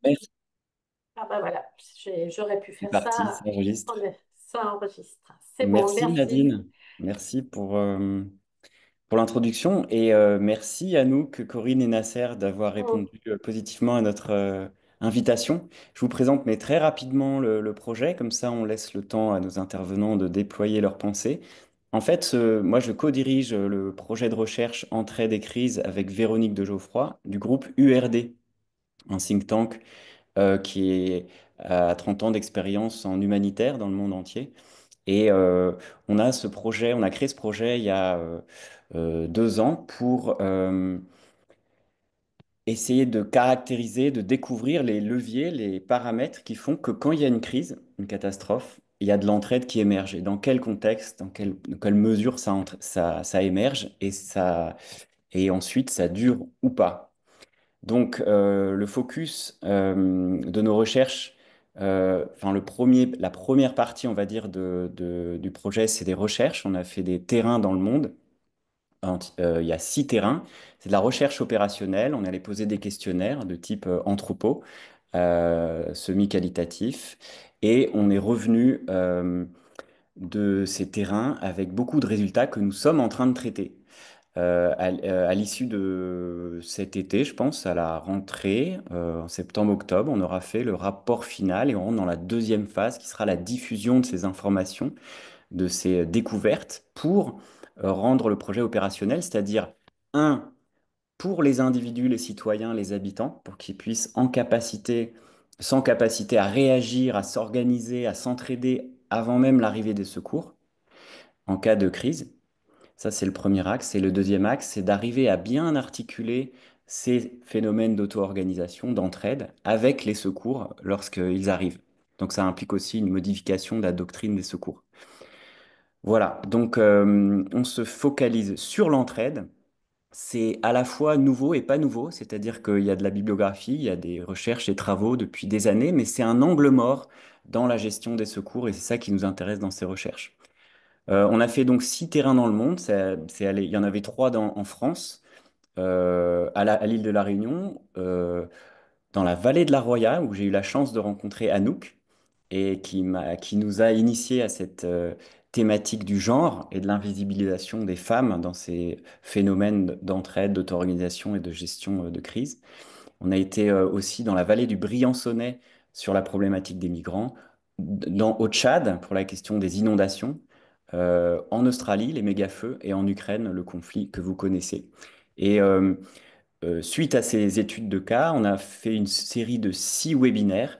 Merci. Ah bah voilà, j'aurais pu C'est faire parti, ça ça. enregistre. Ça enregistre. C'est bon, Merci merci. Nadine. Merci pour l'introduction et merci à nous, que Corinne et Nasser, d'avoir Mm. répondu positivement à notre invitation. Je vous présente mais très rapidement le projet, comme ça on laisse le temps à nos intervenants de déployer leurs pensées. En fait, moi je co-dirige le projet de recherche Entraide et crise avec Véronique de Geoffroy du groupe URD, un think tank qui a 30 ans d'expérience en humanitaire dans le monde entier. Et on a ce projet, on a créé ce projet il y a 2 ans pour essayer de caractériser, de découvrir les leviers, les paramètres qui font que quand il y a une crise, une catastrophe, il y a de l'entraide qui émerge. Et dans quel contexte, dans quelle mesure ça émerge et ensuite ça dure ou pas. Donc, le focus de nos recherches, enfin la première partie, on va dire, du projet, c'est des recherches. On a fait des terrains dans le monde. Il y a 6 terrains. C'est de la recherche opérationnelle. On allait poser des questionnaires de type anthropo, semi-qualitatif. Et on est revenu de ces terrains avec beaucoup de résultats que nous sommes en train de traiter. À l'issue de cet été, je pense, à la rentrée, en septembre-octobre, on aura fait le rapport final et on rentre dans la deuxième phase qui sera la diffusion de ces informations, de ces découvertes pour rendre le projet opérationnel, c'est-à-dire, un, pour les individus, les citoyens, les habitants, pour qu'ils puissent sans capacité à réagir, à s'organiser, à s'entraider avant même l'arrivée des secours en cas de crise. Ça, c'est le premier axe. Et le deuxième axe, c'est d'arriver à bien articuler ces phénomènes d'auto-organisation, d'entraide, avec les secours lorsqu'ils arrivent. Donc, ça implique aussi une modification de la doctrine des secours. Voilà, donc on se focalise sur l'entraide. C'est à la fois nouveau et pas nouveau, c'est-à-dire qu'il y a de la bibliographie, il y a des recherches et travaux depuis des années, mais c'est un angle mort dans la gestion des secours et c'est ça qui nous intéresse dans ces recherches. On a fait donc 6 terrains dans le monde. Il y en avait 3 en France, à l'île de la Réunion, dans la vallée de la Roya, où j'ai eu la chance de rencontrer Anouk, et qui nous a initiés à cette thématique du genre et de l'invisibilisation des femmes dans ces phénomènes d'entraide, d'auto-organisation et de gestion de crise. On a été aussi dans la vallée du Briançonnais sur la problématique des migrants, au Tchad pour la question des inondations, en Australie les méga-feux et en Ukraine le conflit que vous connaissez. Et suite à ces études de cas, on a fait une série de 6 webinaires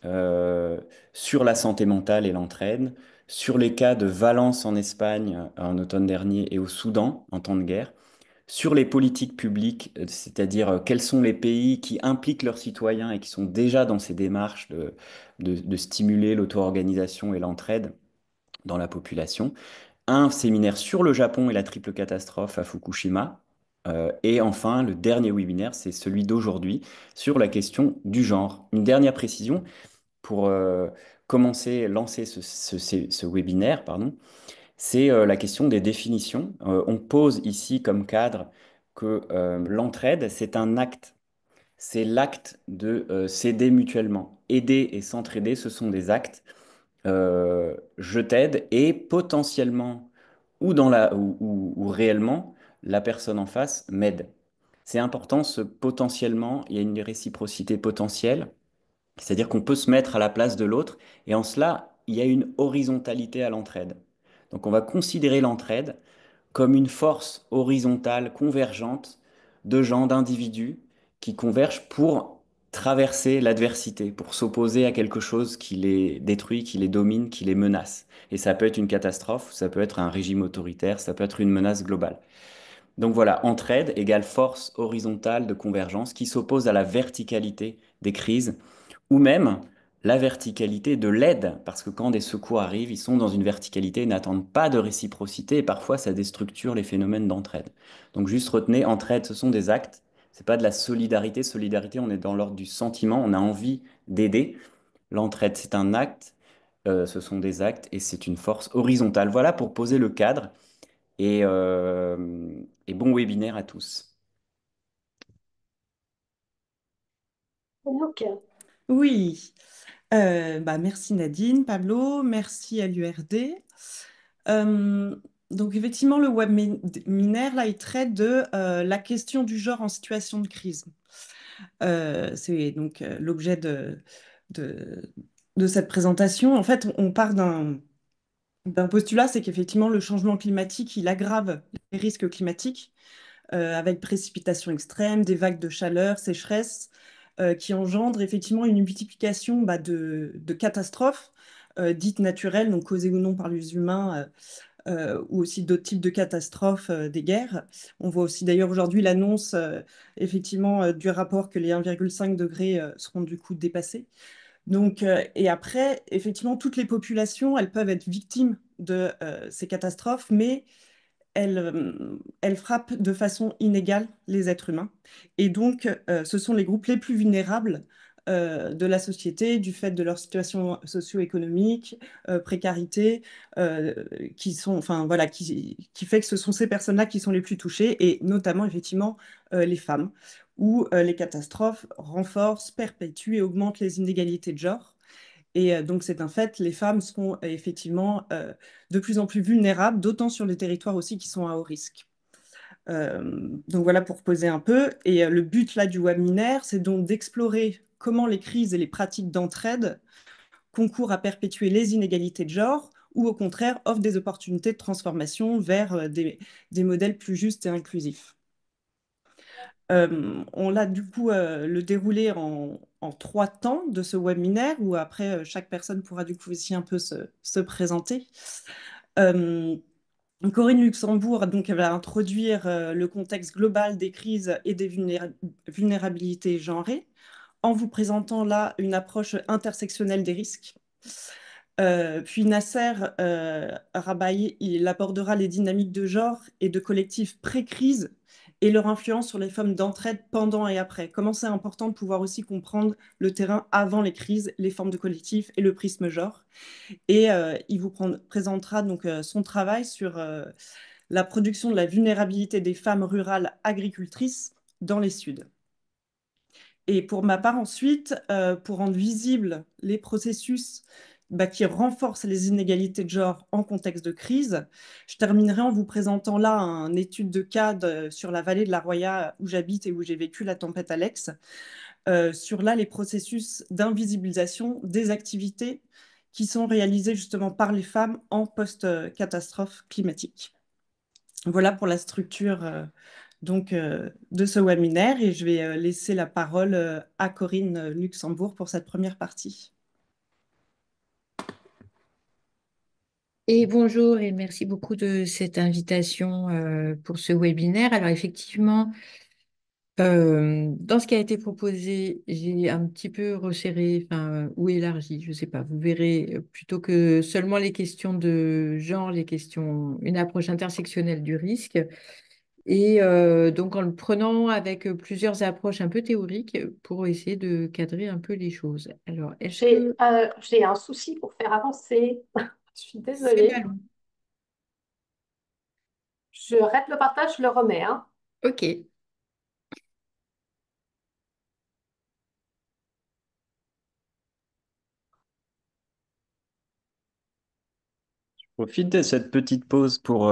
euh, sur la santé mentale et l'entraide, sur les cas de Valence en Espagne en automne dernier et au Soudan en temps de guerre, sur les politiques publiques, c'est-à-dire quels sont les pays qui impliquent leurs citoyens et qui sont déjà dans ces démarches de stimuler l'auto-organisation et l'entraide dans la population. Un séminaire sur le Japon et la triple catastrophe à Fukushima. Et enfin, le dernier webinaire, c'est celui d'aujourd'hui sur la question du genre. Une dernière précision pour lancer ce webinaire, pardon, c'est la question des définitions. On pose ici comme cadre que l'entraide, c'est un acte. C'est l'acte de s'aider mutuellement. Aider et s'entraider, ce sont des actes. Je t'aide et potentiellement ou réellement, la personne en face m'aide. C'est important, ce potentiellement, il y a une réciprocité potentielle, c'est-à-dire qu'on peut se mettre à la place de l'autre, et en cela, il y a une horizontalité à l'entraide. Donc on va considérer l'entraide comme une force horizontale, convergente de gens, d'individus qui convergent pour traverser l'adversité, pour s'opposer à quelque chose qui les détruit, qui les domine, qui les menace. Et ça peut être une catastrophe, ça peut être un régime autoritaire, ça peut être une menace globale. Donc voilà, entraide égale force horizontale de convergence qui s'oppose à la verticalité des crises ou même la verticalité de l'aide, parce que quand des secours arrivent, ils sont dans une verticalité et n'attendent pas de réciprocité, et parfois ça déstructure les phénomènes d'entraide. Donc juste retenez, entraide, ce sont des actes, c'est pas de la solidarité. Solidarité, on est dans l'ordre du sentiment, on a envie d'aider. L'entraide, c'est un acte, ce sont des actes, et c'est une force horizontale. Voilà pour poser le cadre, et bon webinaire à tous. Ok. Oui, merci Nadine, Pablo, merci à l'URD. Euh, donc effectivement, le webinaire, là, il traite de la question du genre en situation de crise. C'est donc l'objet de, de cette présentation. En fait, on part d'un postulat, c'est qu'effectivement, le changement climatique, il aggrave les risques climatiques avec précipitations extrêmes, des vagues de chaleur, sécheresse, qui engendrent effectivement une multiplication de catastrophes dites naturelles, donc causées ou non par les humains, ou aussi d'autres types de catastrophes, des guerres. On voit aussi d'ailleurs aujourd'hui l'annonce effectivement du rapport que les 1,5 degrés seront du coup dépassés. Donc, et après, effectivement, toutes les populations, elles peuvent être victimes de ces catastrophes, mais elle frappe de façon inégale les êtres humains. Et donc, ce sont les groupes les plus vulnérables de la société, du fait de leur situation socio-économique, précarité, euh, qui sont, enfin voilà, qui fait que ce sont ces personnes-là qui sont les plus touchées, et notamment effectivement les femmes, où les catastrophes renforcent, perpétuent et augmentent les inégalités de genre. Et donc, c'est un fait, les femmes seront effectivement de plus en plus vulnérables, d'autant sur les territoires aussi qui sont à haut risque. Donc voilà pour poser un peu. Et le but là du webinaire, c'est donc d'explorer comment les crises et les pratiques d'entraide concourent à perpétuer les inégalités de genre ou au contraire offrent des opportunités de transformation vers des modèles plus justes et inclusifs. On l'a du coup le déroulé en 3 temps de ce webinaire où après chaque personne pourra du coup aussi un peu se présenter. Euh, Corinne Luxembourg donc, elle va introduire le contexte global des crises et des vulnérabilités genrées en vous présentant là une approche intersectionnelle des risques. Puis Nasser Rabaï, il abordera les dynamiques de genre et de collectifs pré-crise et leur influence sur les formes d'entraide pendant et après. Comment c'est important de pouvoir aussi comprendre le terrain avant les crises, les formes de collectifs et le prisme genre. Et il vous présentera donc son travail sur la production de la vulnérabilité des femmes rurales agricultrices dans les Suds. Et pour ma part, ensuite, pour rendre visibles les processus qui renforcent les inégalités de genre en contexte de crise, je terminerai en vous présentant là une étude de cas sur la vallée de la Roya où j'habite et où j'ai vécu la tempête Alex, sur là les processus d'invisibilisation des activités qui sont réalisées justement par les femmes en post-catastrophe climatique. Voilà pour la structure de ce webinaire et je vais laisser la parole à Corinne Luxembourg pour cette première partie. Et bonjour et merci beaucoup de cette invitation pour ce webinaire. Alors effectivement, dans ce qui a été proposé, j'ai un petit peu resserré, enfin, ou élargi, je ne sais pas. Vous verrez, plutôt que seulement les questions de genre, les questions, une approche intersectionnelle du risque. Et donc en le prenant avec plusieurs approches un peu théoriques pour essayer de cadrer un peu les choses. Alors, est-ce que J'ai un souci pour faire avancer. Je suis c'est désolée. ballon? Je arrête le partage, je le remets, hein. Ok. Profite de cette petite pause pour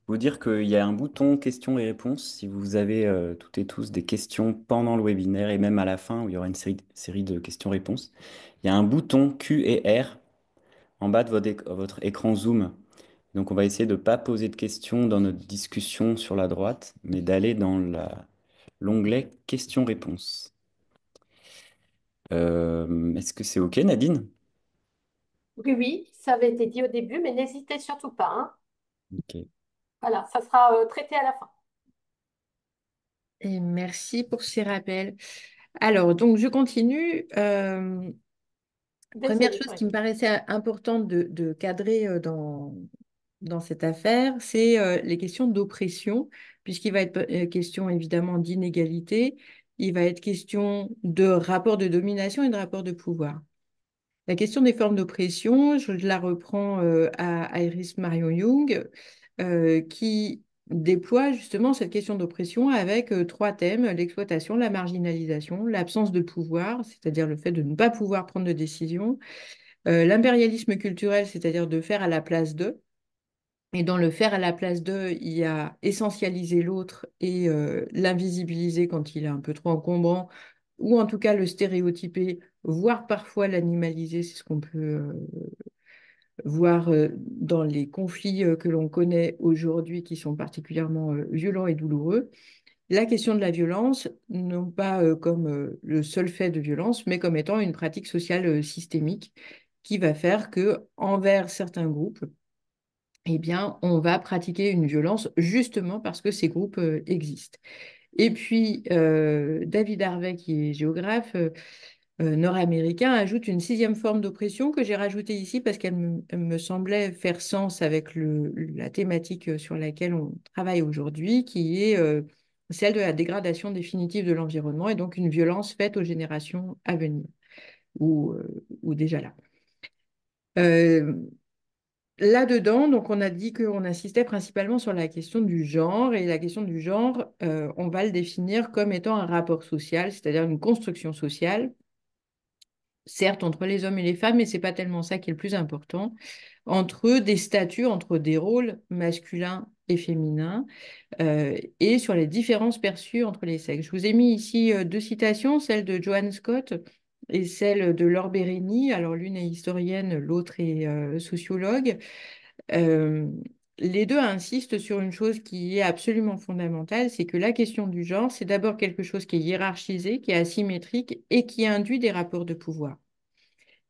vous dire qu'il y a un bouton questions et réponses si vous avez toutes et tous des questions pendant le webinaire et même à la fin où il y aura une série de questions-réponses. Il y a un bouton Q et R en bas de votre écran Zoom. Donc on va essayer de ne pas poser de questions dans notre discussion sur la droite, mais d'aller dans l'onglet questions-réponses. Est-ce que c'est OK, Nadine? Oui, oui, ça avait été dit au début, mais n'hésitez surtout pas, hein. OK. Voilà, ça sera traité à la fin. Et merci pour ces rappels. Alors, donc, je continue. Première Désolée, chose oui. qui me paraissait importante de cadrer dans cette affaire, c'est les questions d'oppression, puisqu'il va être question évidemment d'inégalité, il va être question de rapport de domination et de rapport de pouvoir. La question des formes d'oppression, je la reprends à Iris Marion Young, qui déploie justement cette question d'oppression avec trois thèmes, l'exploitation, la marginalisation, l'absence de pouvoir, c'est-à-dire le fait de ne pas pouvoir prendre de décision, l'impérialisme culturel, c'est-à-dire de faire à la place d'eux. Et dans le faire à la place d'eux, il y a essentialiser l'autre et l'invisibiliser quand il est un peu trop encombrant, ou en tout cas le stéréotyper, voire parfois l'animaliser, c'est ce qu'on peut voir dans les conflits que l'on connaît aujourd'hui qui sont particulièrement violents et douloureux. La question de la violence, non pas comme le seul fait de violence, mais comme étant une pratique sociale systémique qui va faire que envers certains groupes, eh bien, on va pratiquer une violence justement parce que ces groupes existent. Et puis, David Harvey, qui est géographe nord-américain, ajoute une sixième forme d'oppression que j'ai rajoutée ici parce elle me semblait faire sens avec la thématique sur laquelle on travaille aujourd'hui, qui est celle de la dégradation définitive de l'environnement et donc une violence faite aux générations à venir ou déjà là. Euh, Là-dedans, donc on a dit qu'on insistait principalement sur la question du genre, et la question du genre, on va le définir comme étant un rapport social, c'est-à-dire une construction sociale, certes entre les hommes et les femmes, mais c'est pas tellement ça qui est le plus important, entre des statuts, entre des rôles masculins et féminins, et sur les différences perçues entre les sexes. Je vous ai mis ici deux citations, celle de Joanne Scott et celle de Laure Bérény. Alors l'une est historienne, l'autre est sociologue. Euh, les deux insistent sur une chose qui est absolument fondamentale, c'est que la question du genre, c'est d'abord quelque chose qui est hiérarchisé, qui est asymétrique et qui induit des rapports de pouvoir.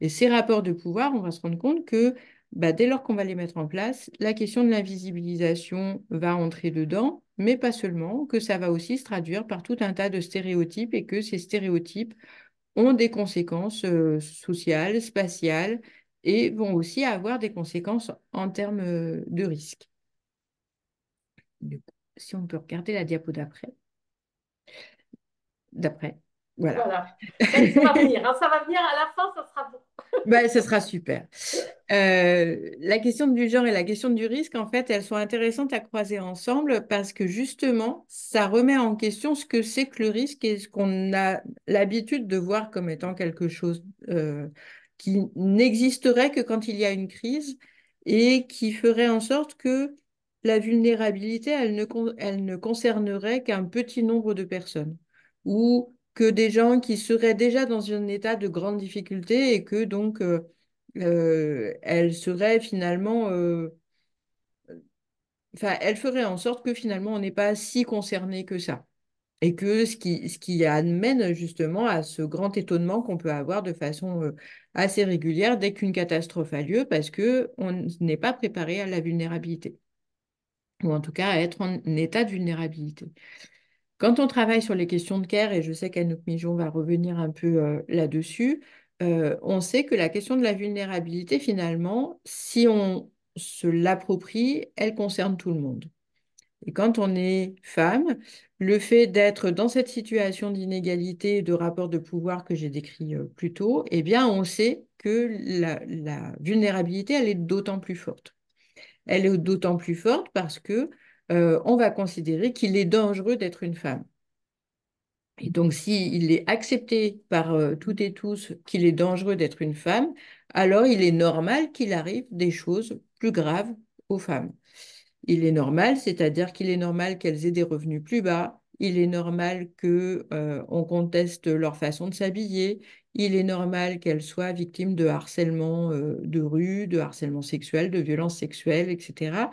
Et ces rapports de pouvoir, on va se rendre compte que bah, dès lors qu'on va les mettre en place, la question de l'invisibilisation va entrer dedans, mais pas seulement, que ça va aussi se traduire par tout un tas de stéréotypes et que ces stéréotypes ont des conséquences sociales, spatiales, et vont aussi avoir des conséquences en termes de risque. Du coup, si on peut regarder la diapo d'après, voilà. Voilà. Ça va venir, hein, ça va venir à la fin, ça sera bon. Ben, ce sera super. La question du genre et la question du risque, en fait, elles sont intéressantes à croiser ensemble parce que justement, ça remet en question ce que c'est que le risque et ce qu'on a l'habitude de voir comme étant quelque chose qui n'existerait que quand il y a une crise et qui ferait en sorte que la vulnérabilité, elle ne concernerait qu'un petit nombre de personnes ou que des gens qui seraient déjà dans un état de grande difficulté et que donc elle serait finalement, enfin, elle ferait en sorte que finalement on n'est pas si concerné que ça. Et que ce qui amène justement à ce grand étonnement qu'on peut avoir de façon assez régulière dès qu'une catastrophe a lieu, parce qu'on n'est pas préparé à la vulnérabilité, ou en tout cas à être en état de vulnérabilité. Quand on travaille sur les questions de care, et je sais qu'Anouk Mijon va revenir un peu là-dessus, on sait que la question de la vulnérabilité, finalement, si on se l'approprie, elle concerne tout le monde. Et quand on est femme, le fait d'être dans cette situation d'inégalité et de rapport de pouvoir que j'ai décrit plus tôt, eh bien, on sait que la vulnérabilité, elle est d'autant plus forte. Elle est d'autant plus forte parce que on va considérer qu'il est dangereux d'être une femme. Et donc, s'il est accepté par toutes et tous qu'il est dangereux d'être une femme, alors il est normal qu'il arrive des choses plus graves aux femmes. Il est normal, c'est-à-dire qu'il est normal qu'elles aient des revenus plus bas. Il est normal que, on conteste leur façon de s'habiller. Il est normal qu'elles soient victimes de harcèlement de rue, de harcèlement sexuel, de violences sexuelles, etc.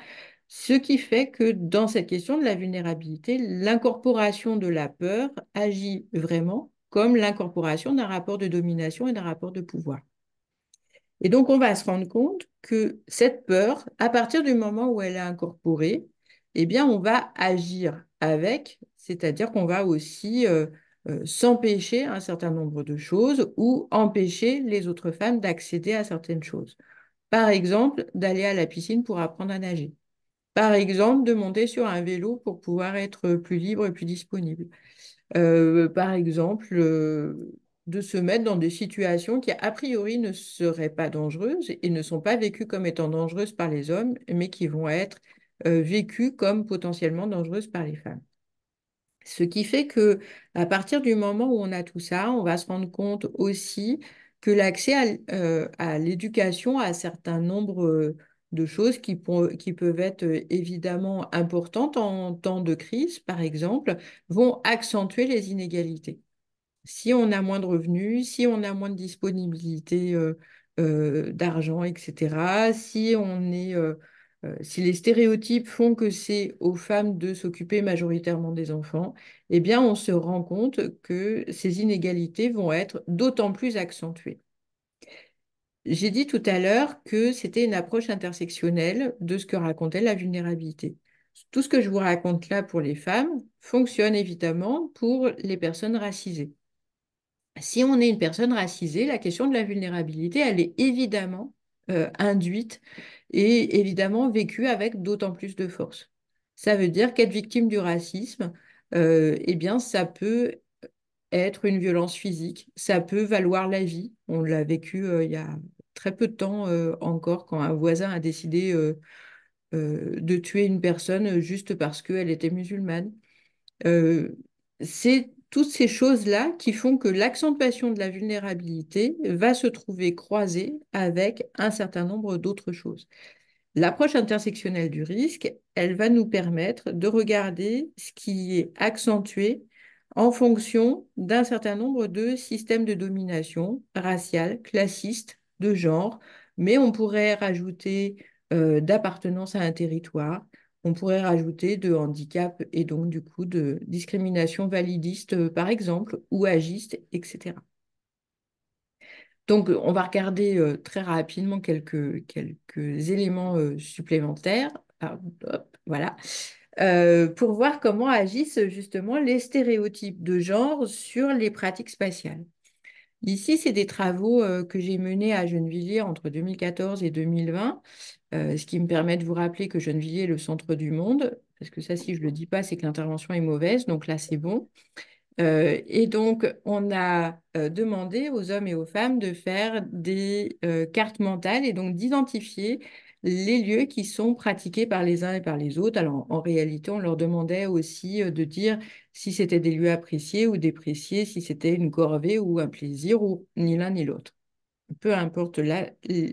Ce qui fait que dans cette question de la vulnérabilité, l'incorporation de la peur agit vraiment comme l'incorporation d'un rapport de domination et d'un rapport de pouvoir. Et donc, on va se rendre compte que cette peur, à partir du moment où elle est incorporée, eh bien, on va agir avec, c'est-à-dire qu'on va aussi s'empêcher un certain nombre de choses ou empêcher les autres femmes d'accéder à certaines choses. Par exemple, d'aller à la piscine pour apprendre à nager. Par exemple, de monter sur un vélo pour pouvoir être plus libre et plus disponible. Par exemple, de se mettre dans des situations qui, a priori, ne seraient pas dangereuses et ne sont pas vécues comme étant dangereuses par les hommes, mais qui vont être vécues comme potentiellement dangereuses par les femmes. Ce qui fait que à partir du moment où on a tout ça, on va se rendre compte aussi que l'accès à l'éducation, à un certain nombre de choses qui peuvent être évidemment importantes en temps de crise, par exemple, vont accentuer les inégalités. Si on a moins de revenus, si on a moins de disponibilité d'argent, etc., si les stéréotypes font que c'est aux femmes de s'occuper majoritairement des enfants, eh bien, on se rend compte que ces inégalités vont être d'autant plus accentuées. J'ai dit tout à l'heure que c'était une approche intersectionnelle de ce que racontait la vulnérabilité. Tout ce que je vous raconte là pour les femmes fonctionne évidemment pour les personnes racisées. Si on est une personne racisée, la question de la vulnérabilité, elle est évidemment induite et évidemment vécue avec d'autant plus de force. Ça veut dire qu'être victime du racisme, eh bien, ça peut être une violence physique, ça peut valoir la vie. On l'a vécu il y a très peu de temps encore quand un voisin a décidé de tuer une personne juste parce qu'elle était musulmane. Euh, c'est toutes ces choses-là qui font que l'accentuation de la vulnérabilité va se trouver croisée avec un certain nombre d'autres choses. L'approche intersectionnelle du risque, elle va nous permettre de regarder ce qui est accentué en fonction d'un certain nombre de systèmes de domination raciale, classiste, de genre, mais on pourrait rajouter d'appartenance à un territoire, on pourrait rajouter de handicap et donc du coup de discrimination validiste, par exemple, ou agiste, etc. Donc, on va regarder très rapidement quelques éléments supplémentaires. Ah, hop, voilà. Pour voir comment agissent justement les stéréotypes de genre sur les pratiques spatiales. Ici, c'est des travaux que j'ai menés à Gennevilliers entre 2014 et 2020, ce qui me permet de vous rappeler que Gennevilliers est le centre du monde, parce que ça, si je ne le dis pas, c'est que l'intervention est mauvaise, donc là, c'est bon. Et donc, on a demandé aux hommes et aux femmes de faire des cartes mentales et donc d'identifier les lieux qui sont pratiqués par les uns et par les autres. Alors, en réalité, on leur demandait aussi de dire si c'était des lieux appréciés ou dépréciés, si c'était une corvée ou un plaisir, ou ni l'un ni l'autre. Peu importe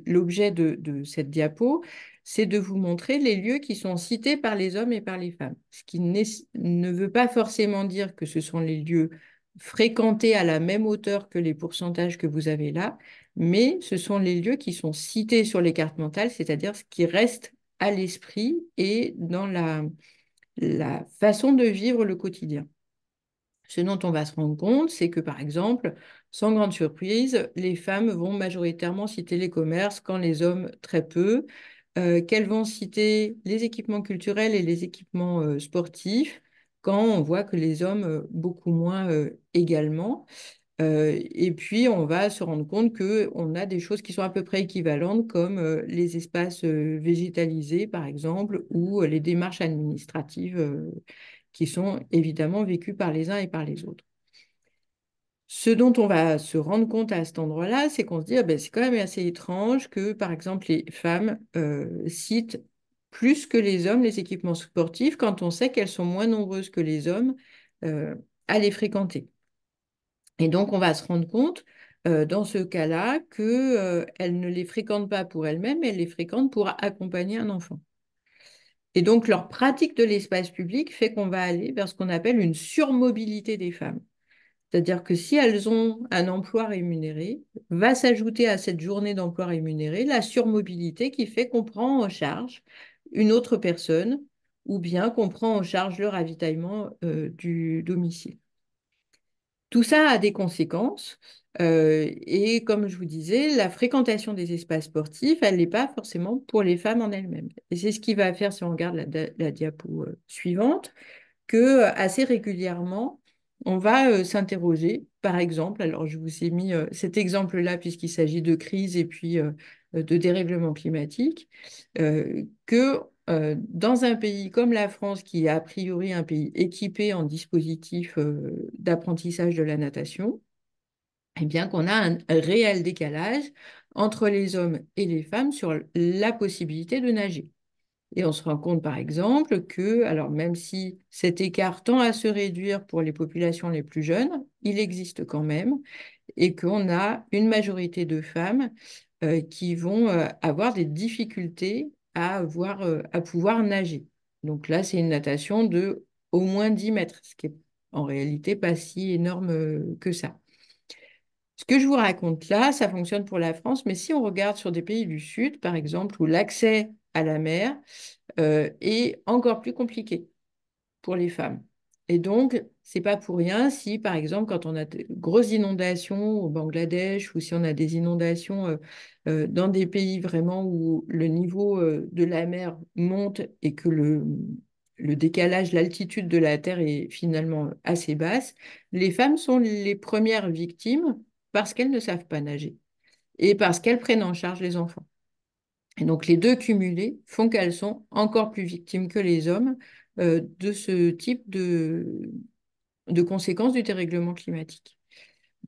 l'objet de cette diapo, c'est de vous montrer les lieux qui sont cités par les hommes et par les femmes. Ce qui ne veut pas forcément dire que ce sont les lieux fréquentés à la même hauteur que les pourcentages que vous avez là, mais ce sont les lieux qui sont cités sur les cartes mentales, c'est-à-dire ce qui reste à l'esprit et dans la façon de vivre le quotidien. Ce dont on va se rendre compte, c'est que, par exemple, sans grande surprise, les femmes vont majoritairement citer les commerces quand les hommes très peu, qu'elles vont citer les équipements culturels et les équipements sportifs quand on voit que les hommes beaucoup moins également. Et puis, on va se rendre compte qu'on a des choses qui sont à peu près équivalentes, comme les espaces végétalisés, par exemple, ou les démarches administratives qui sont évidemment vécues par les uns et par les autres. Ce dont on va se rendre compte à cet endroit-là, c'est qu'on se dit, ah ben, c'est quand même assez étrange que, par exemple, les femmes citent plus que les hommes les équipements sportifs quand on sait qu'elles sont moins nombreuses que les hommes euh, à les fréquenter. Et donc, on va se rendre compte dans ce cas-là qu'elles ne les fréquentent pas pour elles-mêmes, elles les fréquentent pour accompagner un enfant. Et donc, leur pratique de l'espace public fait qu'on va aller vers ce qu'on appelle une surmobilité des femmes. C'est-à-dire que si elles ont un emploi rémunéré, va s'ajouter à cette journée d'emploi rémunéré la surmobilité qui fait qu'on prend en charge une autre personne ou bien qu'on prend en charge le ravitaillement du domicile. Tout ça a des conséquences. Et comme je vous disais, la fréquentation des espaces sportifs, elle n'est pas forcément pour les femmes en elles-mêmes. Et c'est ce qui va faire, si on regarde la diapo suivante, que assez régulièrement, on va s'interroger. Par exemple, alors je vous ai mis cet exemple-là puisqu'il s'agit de crise et puis de dérèglement climatique, que dans un pays comme la France, qui est a priori un pays équipé en dispositifs d'apprentissage de la natation, eh bien qu'on a un réel décalage entre les hommes et les femmes sur la possibilité de nager. Et on se rend compte, par exemple, que, alors même si cet écart tend à se réduire pour les populations les plus jeunes, il existe quand même et qu'on a une majorité de femmes qui vont avoir des difficultés à pouvoir nager. Donc là, c'est une natation de au moins 10 mètres, ce qui est en réalité pas si énorme que ça. Ce que je vous raconte là, ça fonctionne pour la France, mais si on regarde sur des pays du Sud, par exemple, où l'accès à la mer est encore plus compliqué pour les femmes. Et donc, c'est pas pour rien si, par exemple, quand on a de grosses inondations au Bangladesh ou si on a des inondations dans des pays vraiment où le niveau de la mer monte et que le décalage, l'altitude de la Terre est finalement assez basse, les femmes sont les premières victimes parce qu'elles ne savent pas nager et parce qu'elles prennent en charge les enfants. Et donc les deux cumulés font qu'elles sont encore plus victimes que les hommes de ce type de conséquences du dérèglement climatique.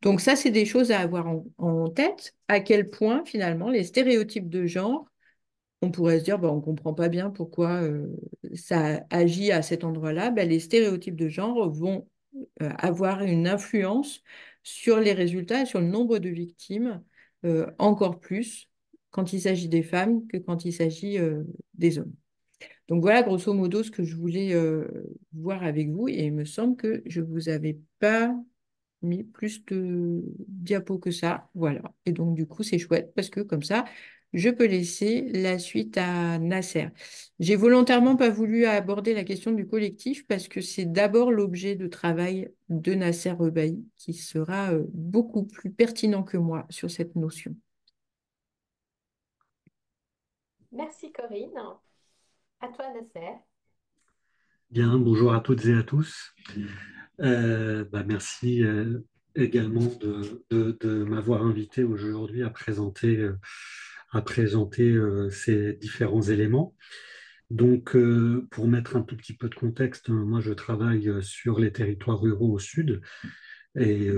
Donc ça, c'est des choses à avoir en tête, à quel point finalement les stéréotypes de genre, on pourrait se dire, bah, on ne comprend pas bien pourquoi ça agit à cet endroit-là. Bah, les stéréotypes de genre vont avoir une influence sur les résultats et sur le nombre de victimes, encore plus quand il s'agit des femmes que quand il s'agit des hommes. Donc voilà, grosso modo, ce que je voulais voir avec vous. Et il me semble que je ne vous avais pas mis plus de diapos que ça. Voilà. Et donc, du coup, c'est chouette parce que comme ça, je peux laisser la suite à Nasser. J'ai volontairement pas voulu aborder la question du collectif parce que c'est d'abord l'objet de travail de Nasser Rebahi qui sera beaucoup plus pertinent que moi sur cette notion. Merci Corinne. À toi, Nasser. Bien, bonjour à toutes et à tous. Merci également de m'avoir invité aujourd'hui à présenter ces différents éléments. Donc, pour mettre un tout petit peu de contexte, moi je travaille sur les territoires ruraux au sud. Et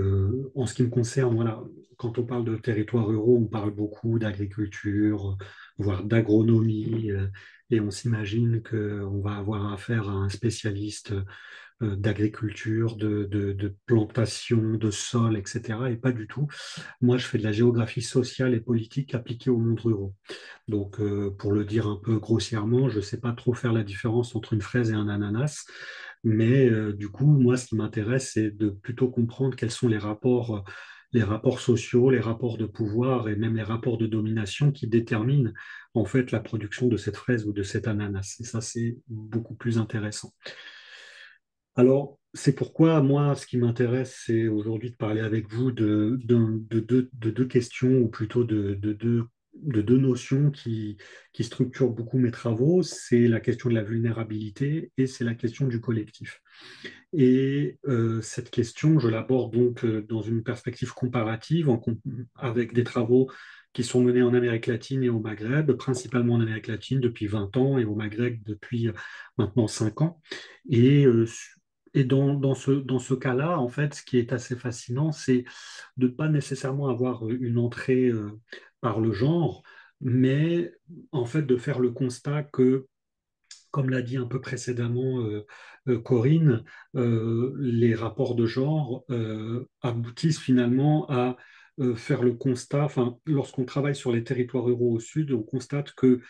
en ce qui me concerne, voilà, quand on parle de territoires ruraux, on parle beaucoup d'agriculture, voire d'agronomie, et on s'imagine qu'on va avoir affaire à un spécialiste d'agriculture, de plantation, de sol, etc. Et pas du tout. Moi, je fais de la géographie sociale et politique appliquée au monde rural. Donc, pour le dire un peu grossièrement, je ne sais pas trop faire la différence entre une fraise et un ananas, mais du coup, moi, ce qui m'intéresse, c'est de plutôt comprendre quels sont les rapports sociaux, les rapports de pouvoir et même les rapports de domination qui déterminent en fait la production de cette fraise ou de cet ananas. Et ça, c'est beaucoup plus intéressant. Alors, c'est pourquoi moi, ce qui m'intéresse, c'est aujourd'hui de parler avec vous de deux questions, ou plutôt de deux notions qui structurent beaucoup mes travaux. C'est la question de la vulnérabilité et c'est la question du collectif. Et cette question, je l'aborde donc dans une perspective comparative avec des travaux qui sont menés en Amérique latine et au Maghreb, principalement en Amérique latine depuis 20 ans et au Maghreb depuis maintenant 5 ans. Et, euh, et dans ce cas-là, en fait, ce qui est assez fascinant, c'est de ne pas nécessairement avoir une entrée par le genre, mais en fait de faire le constat que comme l'a dit un peu précédemment Corinne, les rapports de genre aboutissent finalement à faire le constat, enfin, lorsqu'on travaille sur les territoires ruraux au sud, on constate que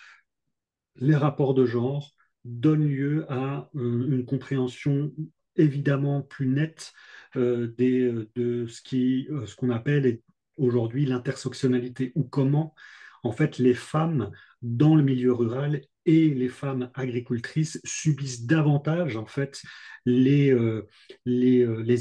les rapports de genre donnent lieu à une compréhension évidemment plus nette de ce qu'on appelle aujourd'hui l'intersectionnalité, ou comment en fait les femmes dans le milieu rural et les femmes agricultrices subissent davantage en fait les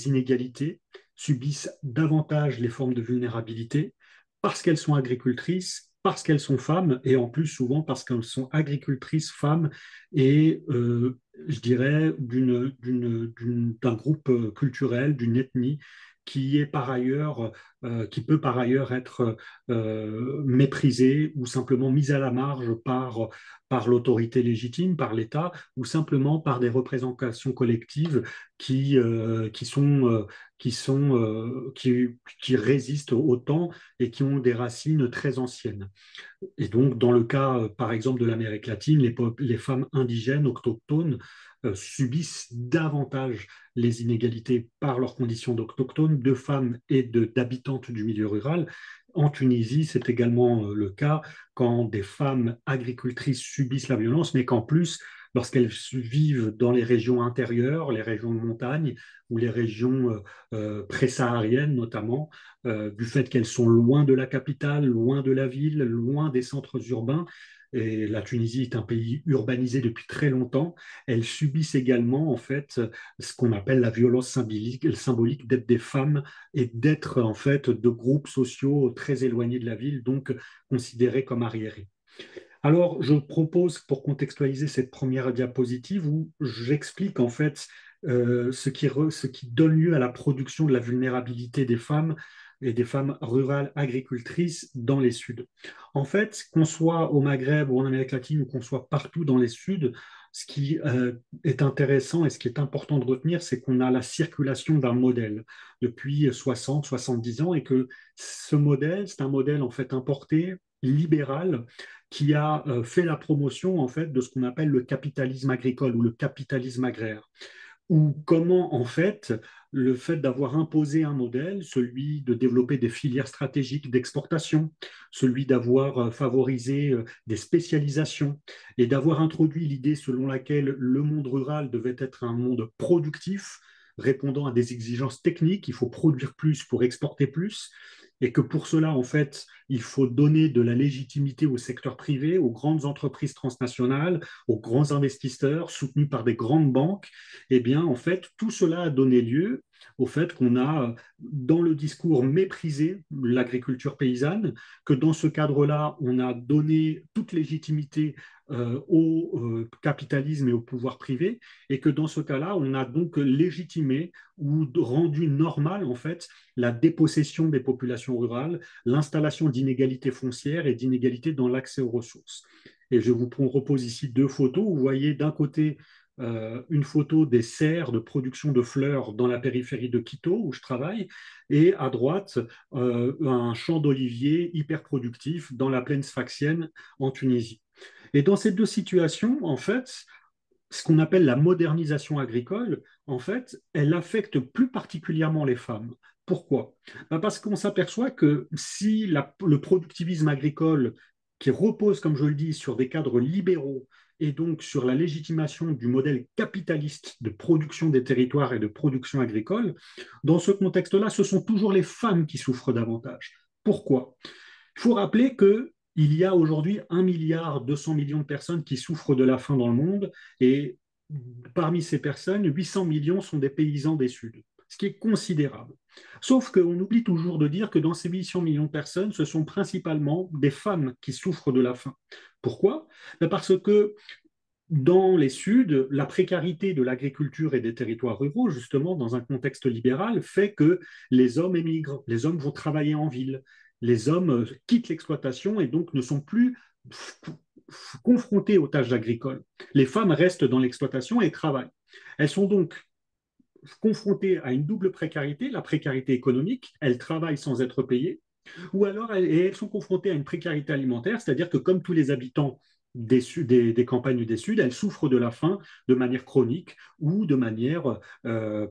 inégalités, subissent davantage les formes de vulnérabilité parce qu'elles sont agricultrices, parce qu'elles sont femmes, et en plus souvent parce qu'elles sont agricultrices femmes, et je dirais d'un groupe culturel, d'une ethnie qui est par ailleurs, qui peut par ailleurs être méprisée ou simplement mise à la marge par l'autorité légitime, par l'État, ou simplement par des représentations collectives qui, qui sont, qui résistent au temps et qui ont des racines très anciennes. Et donc, dans le cas, par exemple, de l'Amérique latine, les femmes indigènes, autochtones, subissent davantage les inégalités par leurs conditions d'autochtones, de femmes et d'habitantes du milieu rural. En Tunisie, c'est également le cas quand des femmes agricultrices subissent la violence, mais qu'en plus, lorsqu'elles vivent dans les régions intérieures, les régions de montagne ou les régions pré-sahariennes notamment, du fait qu'elles sont loin de la capitale, loin de la ville, loin des centres urbains, et la Tunisie est un pays urbanisé depuis très longtemps, elles subissent également en fait ce qu'on appelle la violence symbolique d'être des femmes et d'être en fait de groupes sociaux très éloignés de la ville, donc considérés comme arriérés. Alors, je propose, pour contextualiser cette première diapositive, où j'explique en fait ce qui donne lieu à la production de la vulnérabilité des femmes et des femmes rurales agricultrices dans les Suds. En fait, qu'on soit au Maghreb ou en Amérique latine ou qu'on soit partout dans les Suds, ce qui est intéressant et ce qui est important de retenir, c'est qu'on a la circulation d'un modèle depuis 60, 70 ans et que ce modèle, c'est un modèle en fait importé, libéral, qui a fait la promotion en fait de ce qu'on appelle le capitalisme agricole ou le capitalisme agraire, ou comment en fait le fait d'avoir imposé un modèle, celui de développer des filières stratégiques d'exportation, celui d'avoir favorisé des spécialisations et d'avoir introduit l'idée selon laquelle le monde rural devait être un monde productif, répondant à des exigences techniques, il faut produire plus pour exporter plus, et que pour cela, en fait, il faut donner de la légitimité au secteur privé, aux grandes entreprises transnationales, aux grands investisseurs soutenus par des grandes banques. Eh bien, en fait, tout cela a donné lieu au fait qu'on a, dans le discours, méprisé l'agriculture paysanne, que dans ce cadre-là, on a donné toute légitimité au capitalisme et au pouvoir privé, et que dans ce cas-là, on a donc légitimé ou rendu normal, en fait, la dépossession des populations rurales, l'installation d'inégalités foncières et d'inégalités dans l'accès aux ressources. Et je vous propose ici deux photos. Vous voyez d'un côté une photo des serres de production de fleurs dans la périphérie de Quito, où je travaille, et à droite, un champ d'oliviers hyper productif dans la plaine sfaxienne en Tunisie. Et dans ces deux situations, en fait, ce qu'on appelle la modernisation agricole, en fait, elle affecte plus particulièrement les femmes. Pourquoi? Parce qu'on s'aperçoit que si le productivisme agricole, qui repose, comme je le dis, sur des cadres libéraux et donc sur la légitimation du modèle capitaliste de production des territoires et de production agricole, dans ce contexte-là, ce sont toujours les femmes qui souffrent davantage. Pourquoi? Il faut rappeler que il y a aujourd'hui 1,2 milliard de personnes qui souffrent de la faim dans le monde et parmi ces personnes, 800 millions sont des paysans des Suds, ce qui est considérable. Sauf qu'on oublie toujours de dire que dans ces 800 millions de personnes, ce sont principalement des femmes qui souffrent de la faim. Pourquoi? Parce que dans les Suds, la précarité de l'agriculture et des territoires ruraux, justement, dans un contexte libéral, fait que les hommes émigrent, les hommes vont travailler en ville, les hommes quittent l'exploitation et donc ne sont plus confrontés aux tâches agricoles. Les femmes restent dans l'exploitation et travaillent. Elles sont donc confrontées à une double précarité, la précarité économique, elles travaillent sans être payées, ou alors elles sont confrontées à une précarité alimentaire, c'est-à-dire que comme tous les habitants des campagnes des Suds, elles souffrent de la faim de manière chronique ou de manière je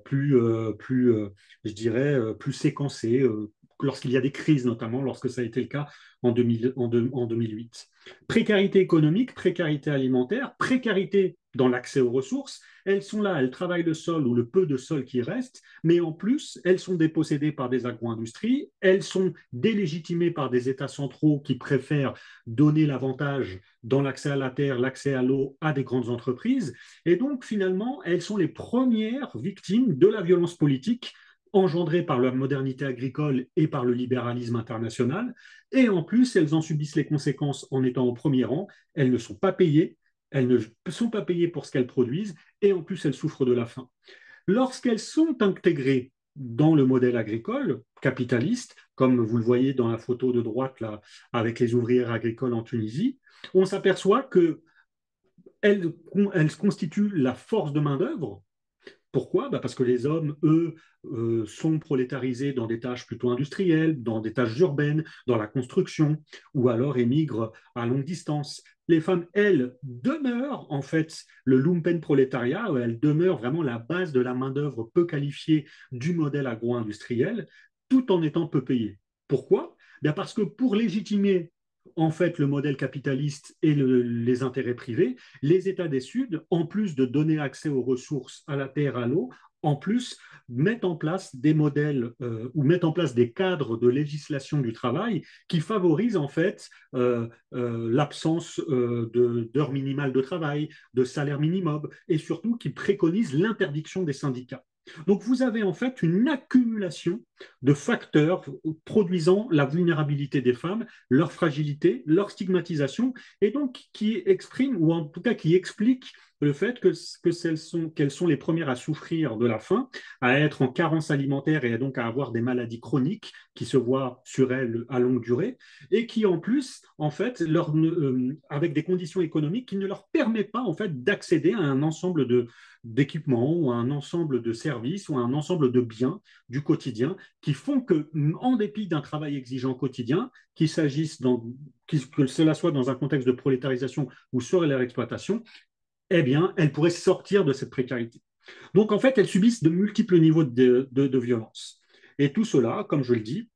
dirais, plus séquencée, lorsqu'il y a des crises, notamment lorsque ça a été le cas en 2008. Précarité économique, précarité alimentaire, précarité dans l'accès aux ressources, elles sont là, elles travaillent le sol ou le peu de sol qui reste, mais en plus, elles sont dépossédées par des agro-industries, elles sont délégitimées par des États centraux qui préfèrent donner l'avantage dans l'accès à la terre, l'accès à l'eau à des grandes entreprises, et donc finalement, elles sont les premières victimes de la violence politique engendrées par la modernité agricole et par le libéralisme international, et en plus, elles en subissent les conséquences en étant au premier rang, elles ne sont pas payées, elles ne sont pas payées pour ce qu'elles produisent, et en plus, elles souffrent de la faim. Lorsqu'elles sont intégrées dans le modèle agricole capitaliste, comme vous le voyez dans la photo de droite là, avec les ouvrières agricoles en Tunisie, on s'aperçoit qu'elles elles constituent la force de main-d'œuvre. Pourquoi? Parce que les hommes, eux, sont prolétarisés dans des tâches plutôt industrielles, dans des tâches urbaines, dans la construction, ou alors émigrent à longue distance. Les femmes, elles, demeurent en fait le lumpen prolétariat, elles demeurent vraiment la base de la main-d'œuvre peu qualifiée du modèle agro-industriel, tout en étant peu payées. Pourquoi? Bien parce que pour légitimer en fait le modèle capitaliste et les intérêts privés, les États des Suds, en plus de donner accès aux ressources, à la terre, à l'eau, en plus, mettent en place des modèles ou mettent en place des cadres de législation du travail qui favorisent en fait l'absence d'heures minimales de travail, de salaire minimum et surtout qui préconisent l'interdiction des syndicats. Donc vous avez en fait une accumulation de facteurs produisant la vulnérabilité des femmes, leur fragilité, leur stigmatisation, et donc qui expriment, ou en tout cas qui expliquent le fait qu'elles sont les premières à souffrir de la faim, à être en carence alimentaire et donc à avoir des maladies chroniques qui se voient sur elles à longue durée, et qui en plus, en fait, avec des conditions économiques qui ne leur permettent pas en fait d'accéder à un ensemble d'équipements ou à un ensemble de services ou à un ensemble de biens du quotidien qui font que, en dépit d'un travail exigeant quotidien, que cela soit dans un contexte de prolétarisation ou sur leur exploitation, eh bien, elles pourraient sortir de cette précarité. Donc, en fait, elles subissent de multiples niveaux de violence. Et tout cela, comme je le dis,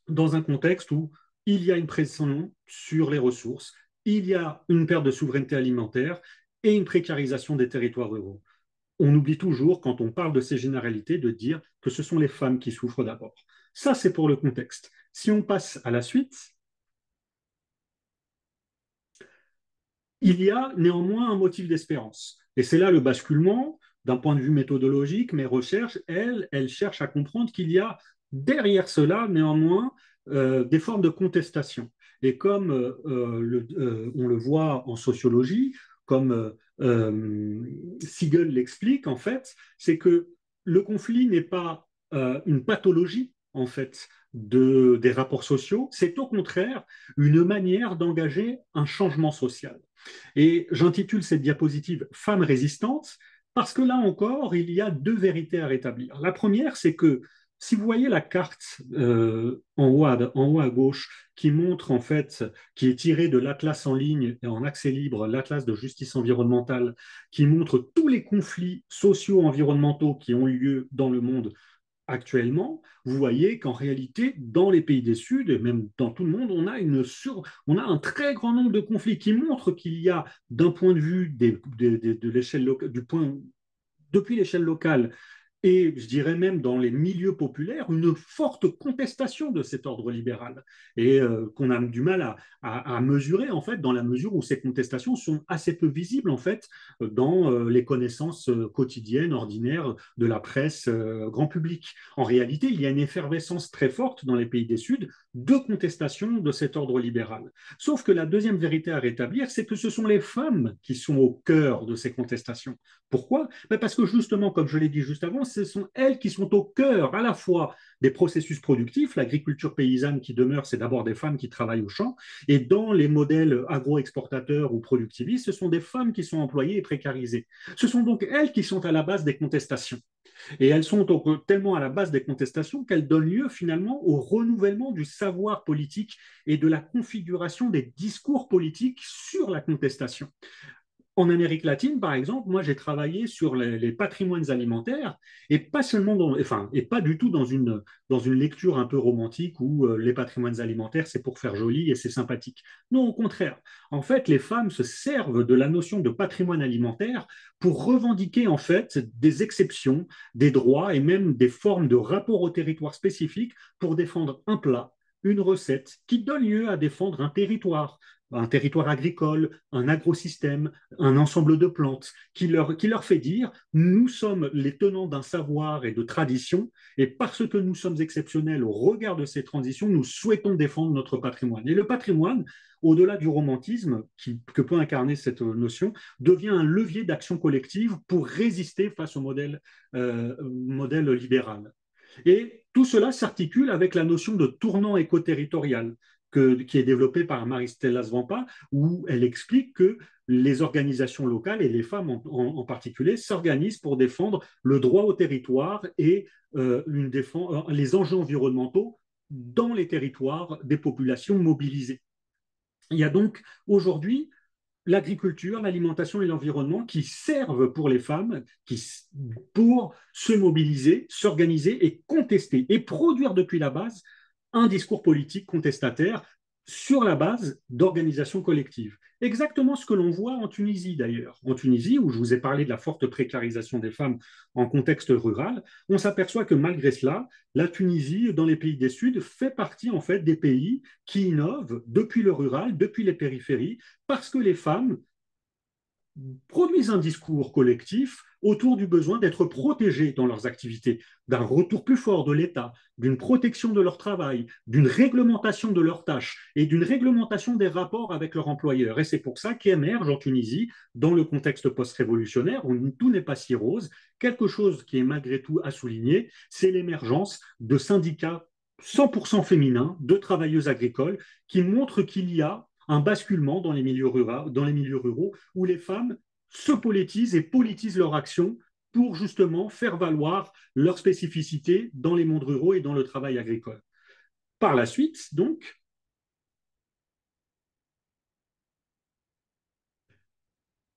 dans un contexte où il y a une pression sur les ressources, il y a une perte de souveraineté alimentaire et une précarisation des territoires ruraux. On oublie toujours, quand on parle de ces généralités, de dire que ce sont les femmes qui souffrent d'abord. Ça, c'est pour le contexte. Si on passe à la suite, il y a néanmoins un motif d'espérance. Et c'est là le basculement. D'un point de vue méthodologique, mes recherches, elles cherchent à comprendre qu'il y a derrière cela, néanmoins, des formes de contestation. Et comme on le voit en sociologie, comme Siegel l'explique, en fait, c'est que le conflit n'est pas une pathologie, en fait, des rapports sociaux, c'est au contraire une manière d'engager un changement social. Et j'intitule cette diapositive Femmes résistantes parce que là encore, il y a deux vérités à rétablir. La première, c'est que si vous voyez la carte en haut à gauche qui montre en fait, qui est tirée de l'Atlas en ligne et en accès libre, l'Atlas de justice environnementale, qui montre tous les conflits sociaux environnementaux qui ont eu lieu dans le monde actuellement, vous voyez qu'en réalité, dans les pays des Sud, et même dans tout le monde, on a un très grand nombre de conflits qui montrent qu'il y a, d'un point de vue de l'échelle depuis l'échelle locale, et je dirais même dans les milieux populaires, une forte contestation de cet ordre libéral et qu'on a du mal à mesurer en fait dans la mesure où ces contestations sont assez peu visibles en fait dans les connaissances quotidiennes, ordinaires de la presse grand public. En réalité, il y a une effervescence très forte dans les pays des Sud de contestation de cet ordre libéral. Sauf que la deuxième vérité à rétablir, c'est que ce sont les femmes qui sont au cœur de ces contestations. Pourquoi? Parce que justement, comme je l'ai dit juste avant, ce sont elles qui sont au cœur à la fois des processus productifs. L'agriculture paysanne qui demeure, c'est d'abord des femmes qui travaillent au champ. Et dans les modèles agro-exportateurs ou productivistes, ce sont des femmes qui sont employées et précarisées. Ce sont donc elles qui sont à la base des contestations. Et elles sont donc tellement à la base des contestations qu'elles donnent lieu finalement au renouvellement du savoir politique et de la configuration des discours politiques sur la contestation. En Amérique latine, par exemple, moi j'ai travaillé sur les patrimoines alimentaires et pas seulement et pas du tout dans une lecture un peu romantique où les patrimoines alimentaires c'est pour faire joli et c'est sympathique. Non, au contraire. En fait, les femmes se servent de la notion de patrimoine alimentaire pour revendiquer en fait des exceptions, des droits et même des formes de rapport au territoire spécifique pour défendre un plat, une recette qui donne lieu à défendre un territoire agricole, un agrosystème, un ensemble de plantes, qui leur fait dire, nous sommes les tenants d'un savoir et de tradition, et parce que nous sommes exceptionnels au regard de ces transitions, nous souhaitons défendre notre patrimoine. Et le patrimoine, au-delà du romantisme que peut incarner cette notion, devient un levier d'action collective pour résister face au modèle libéral. Et tout cela s'articule avec la notion de tournant éco-territorial qui est développée par Maristella Svampa, où elle explique que les organisations locales, et les femmes en particulier, s'organisent pour défendre le droit au territoire et les enjeux environnementaux dans les territoires des populations mobilisées. Il y a donc aujourd'hui l'agriculture, l'alimentation et l'environnement qui servent pour les femmes pour se mobiliser, s'organiser et contester et produire depuis la base un discours politique contestataire sur la base d'organisations collectives. Exactement ce que l'on voit en Tunisie d'ailleurs. En Tunisie, où je vous ai parlé de la forte précarisation des femmes en contexte rural, on s'aperçoit que malgré cela, la Tunisie, dans les pays du Sud, fait partie en fait des pays qui innovent depuis le rural, depuis les périphéries, parce que les femmes produisent un discours collectif autour du besoin d'être protégées dans leurs activités, d'un retour plus fort de l'État, d'une protection de leur travail, d'une réglementation de leurs tâches et d'une réglementation des rapports avec leur employeur. Et c'est pour ça qu'émerge en Tunisie, dans le contexte post-révolutionnaire, où tout n'est pas si rose, quelque chose qui est malgré tout à souligner, c'est l'émergence de syndicats 100% féminins de travailleuses agricoles qui montrent qu'il y a un basculement dans les milieux ruraux où les femmes se politisent et politisent leur action pour justement faire valoir leurs spécificités dans les mondes ruraux et dans le travail agricole. Par la suite, donc,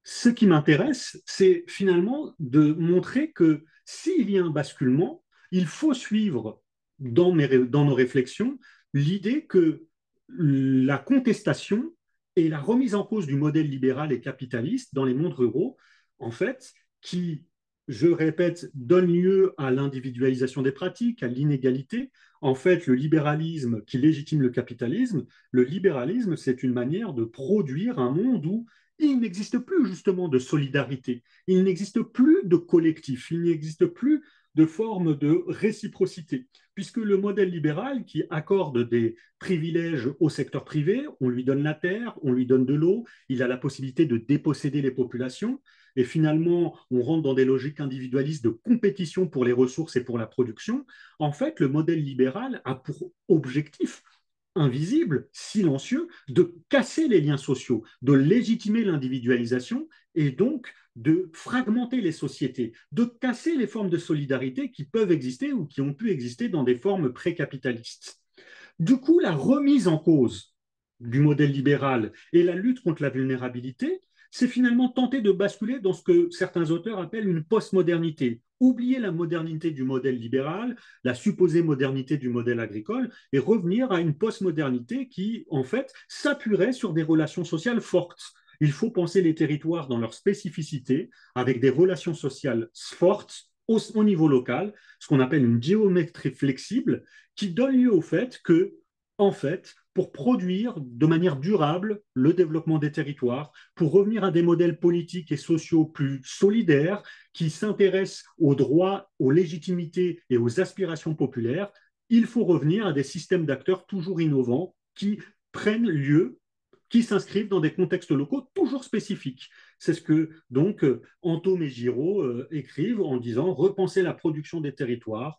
ce qui m'intéresse, c'est finalement de montrer que s'il y a un basculement, il faut suivre dans nos réflexions l'idée que la contestation et la remise en cause du modèle libéral et capitaliste dans les mondes ruraux, en fait, qui, je répète, donne lieu à l'individualisation des pratiques, à l'inégalité. En fait, le libéralisme qui légitime le libéralisme, c'est une manière de produire un monde où il n'existe plus justement de solidarité, il n'existe plus de collectif, il n'existe plus de forme de réciprocité, puisque le modèle libéral qui accorde des privilèges au secteur privé, on lui donne la terre, on lui donne de l'eau, il a la possibilité de déposséder les populations, et finalement on rentre dans des logiques individualistes de compétition pour les ressources et pour la production. En fait, le modèle libéral a pour objectif invisible, silencieux, de casser les liens sociaux, de légitimer l'individualisation et donc de fragmenter les sociétés, de casser les formes de solidarité qui peuvent exister ou qui ont pu exister dans des formes pré-capitalistes. Du coup, la remise en cause du modèle libéral et la lutte contre la vulnérabilité, c'est finalement tenter de basculer dans ce que certains auteurs appellent une postmodernité. Oublier la modernité du modèle libéral, la supposée modernité du modèle agricole, et revenir à une postmodernité qui, en fait, s'appuierait sur des relations sociales fortes. Il faut penser les territoires dans leur spécificité, avec des relations sociales fortes au niveau local, ce qu'on appelle une géométrie flexible, qui donne lieu au fait que, en fait, pour produire de manière durable le développement des territoires, pour revenir à des modèles politiques et sociaux plus solidaires qui s'intéressent aux droits, aux légitimités et aux aspirations populaires, il faut revenir à des systèmes d'acteurs toujours innovants qui prennent lieu, qui s'inscrivent dans des contextes locaux toujours spécifiques. C'est ce que donc Antôme et Giraud écrivent en disant repenser la production des territoires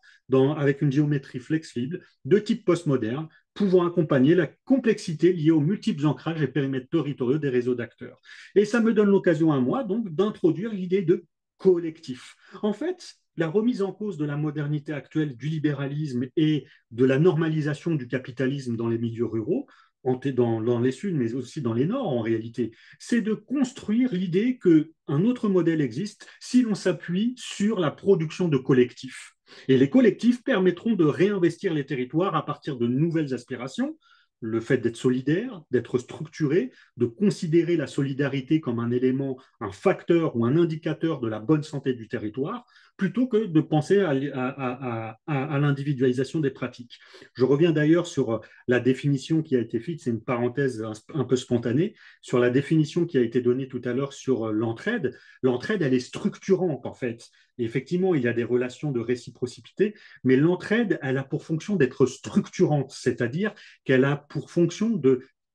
avec une géométrie flexible de type postmoderne, pouvant accompagner la complexité liée aux multiples ancrages et périmètres territoriaux des réseaux d'acteurs. Et ça me donne l'occasion à moi donc d'introduire l'idée de collectif. En fait, la remise en cause de la modernité actuelle du libéralisme et de la normalisation du capitalisme dans les milieux ruraux dans les Suds, mais aussi dans les Nord en réalité, c'est de construire l'idée qu'un autre modèle existe si l'on s'appuie sur la production de collectifs. Et les collectifs permettront de réinvestir les territoires à partir de nouvelles aspirations, le fait d'être solidaire, d'être structuré, de considérer la solidarité comme un élément, un facteur ou un indicateur de la bonne santé du territoire, plutôt que de penser à l'individualisation des pratiques. Je reviens d'ailleurs sur la définition qui a été faite, c'est une parenthèse un peu spontanée, sur la définition qui a été donnée tout à l'heure sur l'entraide. L'entraide, elle est structurante en fait. Et effectivement, il y a des relations de réciprocité, mais l'entraide, elle a pour fonction d'être structurante, c'est-à-dire qu'elle a pour fonction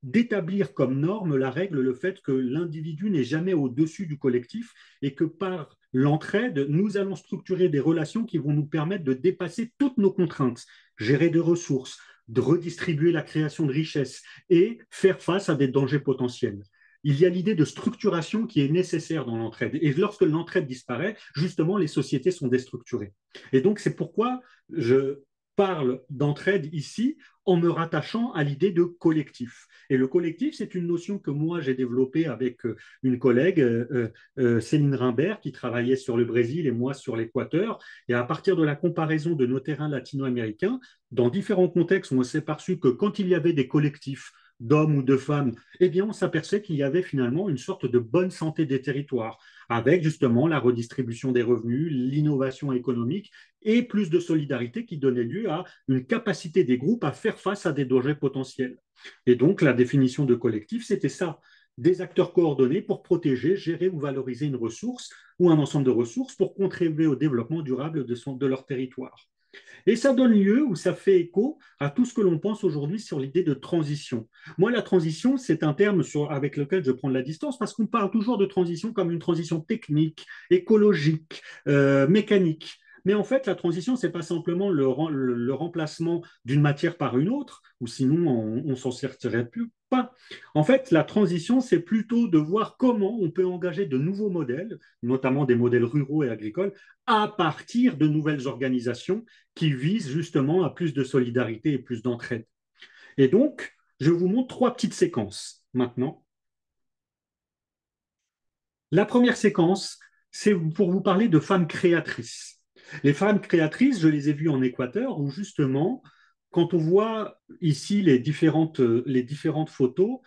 d'établir comme norme la règle, le fait que l'individu n'est jamais au-dessus du collectif et que par l'entraide, nous allons structurer des relations qui vont nous permettre de dépasser toutes nos contraintes, gérer des ressources, de redistribuer la création de richesses et faire face à des dangers potentiels. Il y a l'idée de structuration qui est nécessaire dans l'entraide. Et lorsque l'entraide disparaît, justement, les sociétés sont déstructurées. Et donc, c'est pourquoi je parle d'entraide ici en me rattachant à l'idée de collectif. Et le collectif, c'est une notion que moi, j'ai développée avec une collègue, Céline Rimbert, qui travaillait sur le Brésil et moi sur l'Équateur. Et à partir de la comparaison de nos terrains latino-américains, dans différents contextes, on s'est perçu que quand il y avait des collectifs d'hommes ou de femmes, eh bien, on s'aperçait qu'il y avait finalement une sorte de bonne santé des territoires, avec justement la redistribution des revenus, l'innovation économique et plus de solidarité qui donnait lieu à une capacité des groupes à faire face à des dangers potentiels. Et donc, la définition de collectif, c'était ça, des acteurs coordonnés pour protéger, gérer ou valoriser une ressource ou un ensemble de ressources pour contribuer au développement durable de leur territoire. Et ça donne lieu ou ça fait écho à tout ce que l'on pense aujourd'hui sur l'idée de transition. Moi, la transition, c'est un terme avec lequel je prends de la distance parce qu'on parle toujours de transition comme une transition technique, écologique, mécanique. Mais en fait, la transition, ce n'est pas simplement le remplacement d'une matière par une autre, ou sinon on s'en sortirait plus pas. En fait, la transition, c'est plutôt de voir comment on peut engager de nouveaux modèles, notamment des modèles ruraux et agricoles, à partir de nouvelles organisations qui visent justement à plus de solidarité et plus d'entraide. Et donc, je vous montre trois petites séquences maintenant. La première séquence, c'est pour vous parler de femmes créatrices. Les femmes créatrices, je les ai vues en Équateur, où justement, quand on voit ici les différentes photos,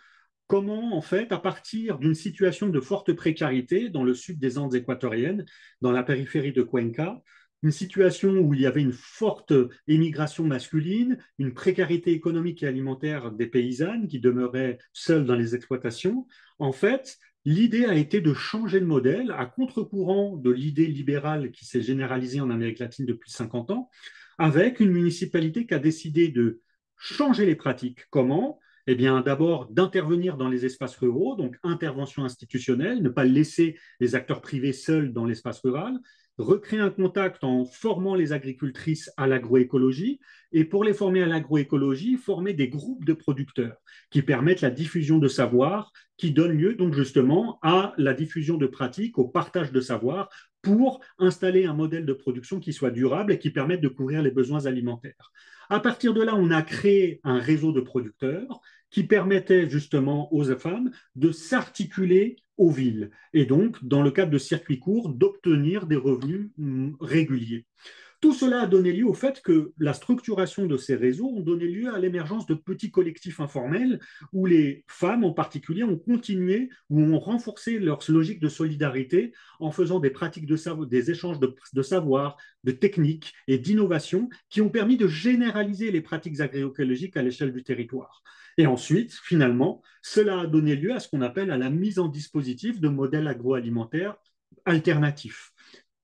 comment, en fait, à partir d'une situation de forte précarité dans le sud des Andes équatoriennes, dans la périphérie de Cuenca, une situation où il y avait une forte émigration masculine, une précarité économique et alimentaire des paysannes qui demeuraient seules dans les exploitations, en fait, l'idée a été de changer le modèle à contre-courant de l'idée libérale qui s'est généralisée en Amérique latine depuis 50 ans, avec une municipalité qui a décidé de changer les pratiques. Comment? Eh bien, d'abord, d'intervenir dans les espaces ruraux, donc intervention institutionnelle, ne pas laisser les acteurs privés seuls dans l'espace rural, recréer un contact en formant les agricultrices à l'agroécologie, et pour les former à l'agroécologie, former des groupes de producteurs qui permettent la diffusion de savoir, qui donnent lieu donc justement à la diffusion de pratiques, au partage de savoir, pour installer un modèle de production qui soit durable et qui permette de couvrir les besoins alimentaires. À partir de là, on a créé un réseau de producteurs qui permettait justement aux femmes de s'articuler aux villes et donc, dans le cadre de circuits courts, d'obtenir des revenus réguliers. Tout cela a donné lieu au fait que la structuration de ces réseaux ont donné lieu à l'émergence de petits collectifs informels où les femmes en particulier ont continué ou ont renforcé leur logique de solidarité en faisant des pratiques des échanges de savoir, de techniques et d'innovation qui ont permis de généraliser les pratiques agroécologiques à l'échelle du territoire. Et ensuite, finalement, cela a donné lieu à ce qu'on appelle à la mise en dispositif de modèles agroalimentaires alternatifs.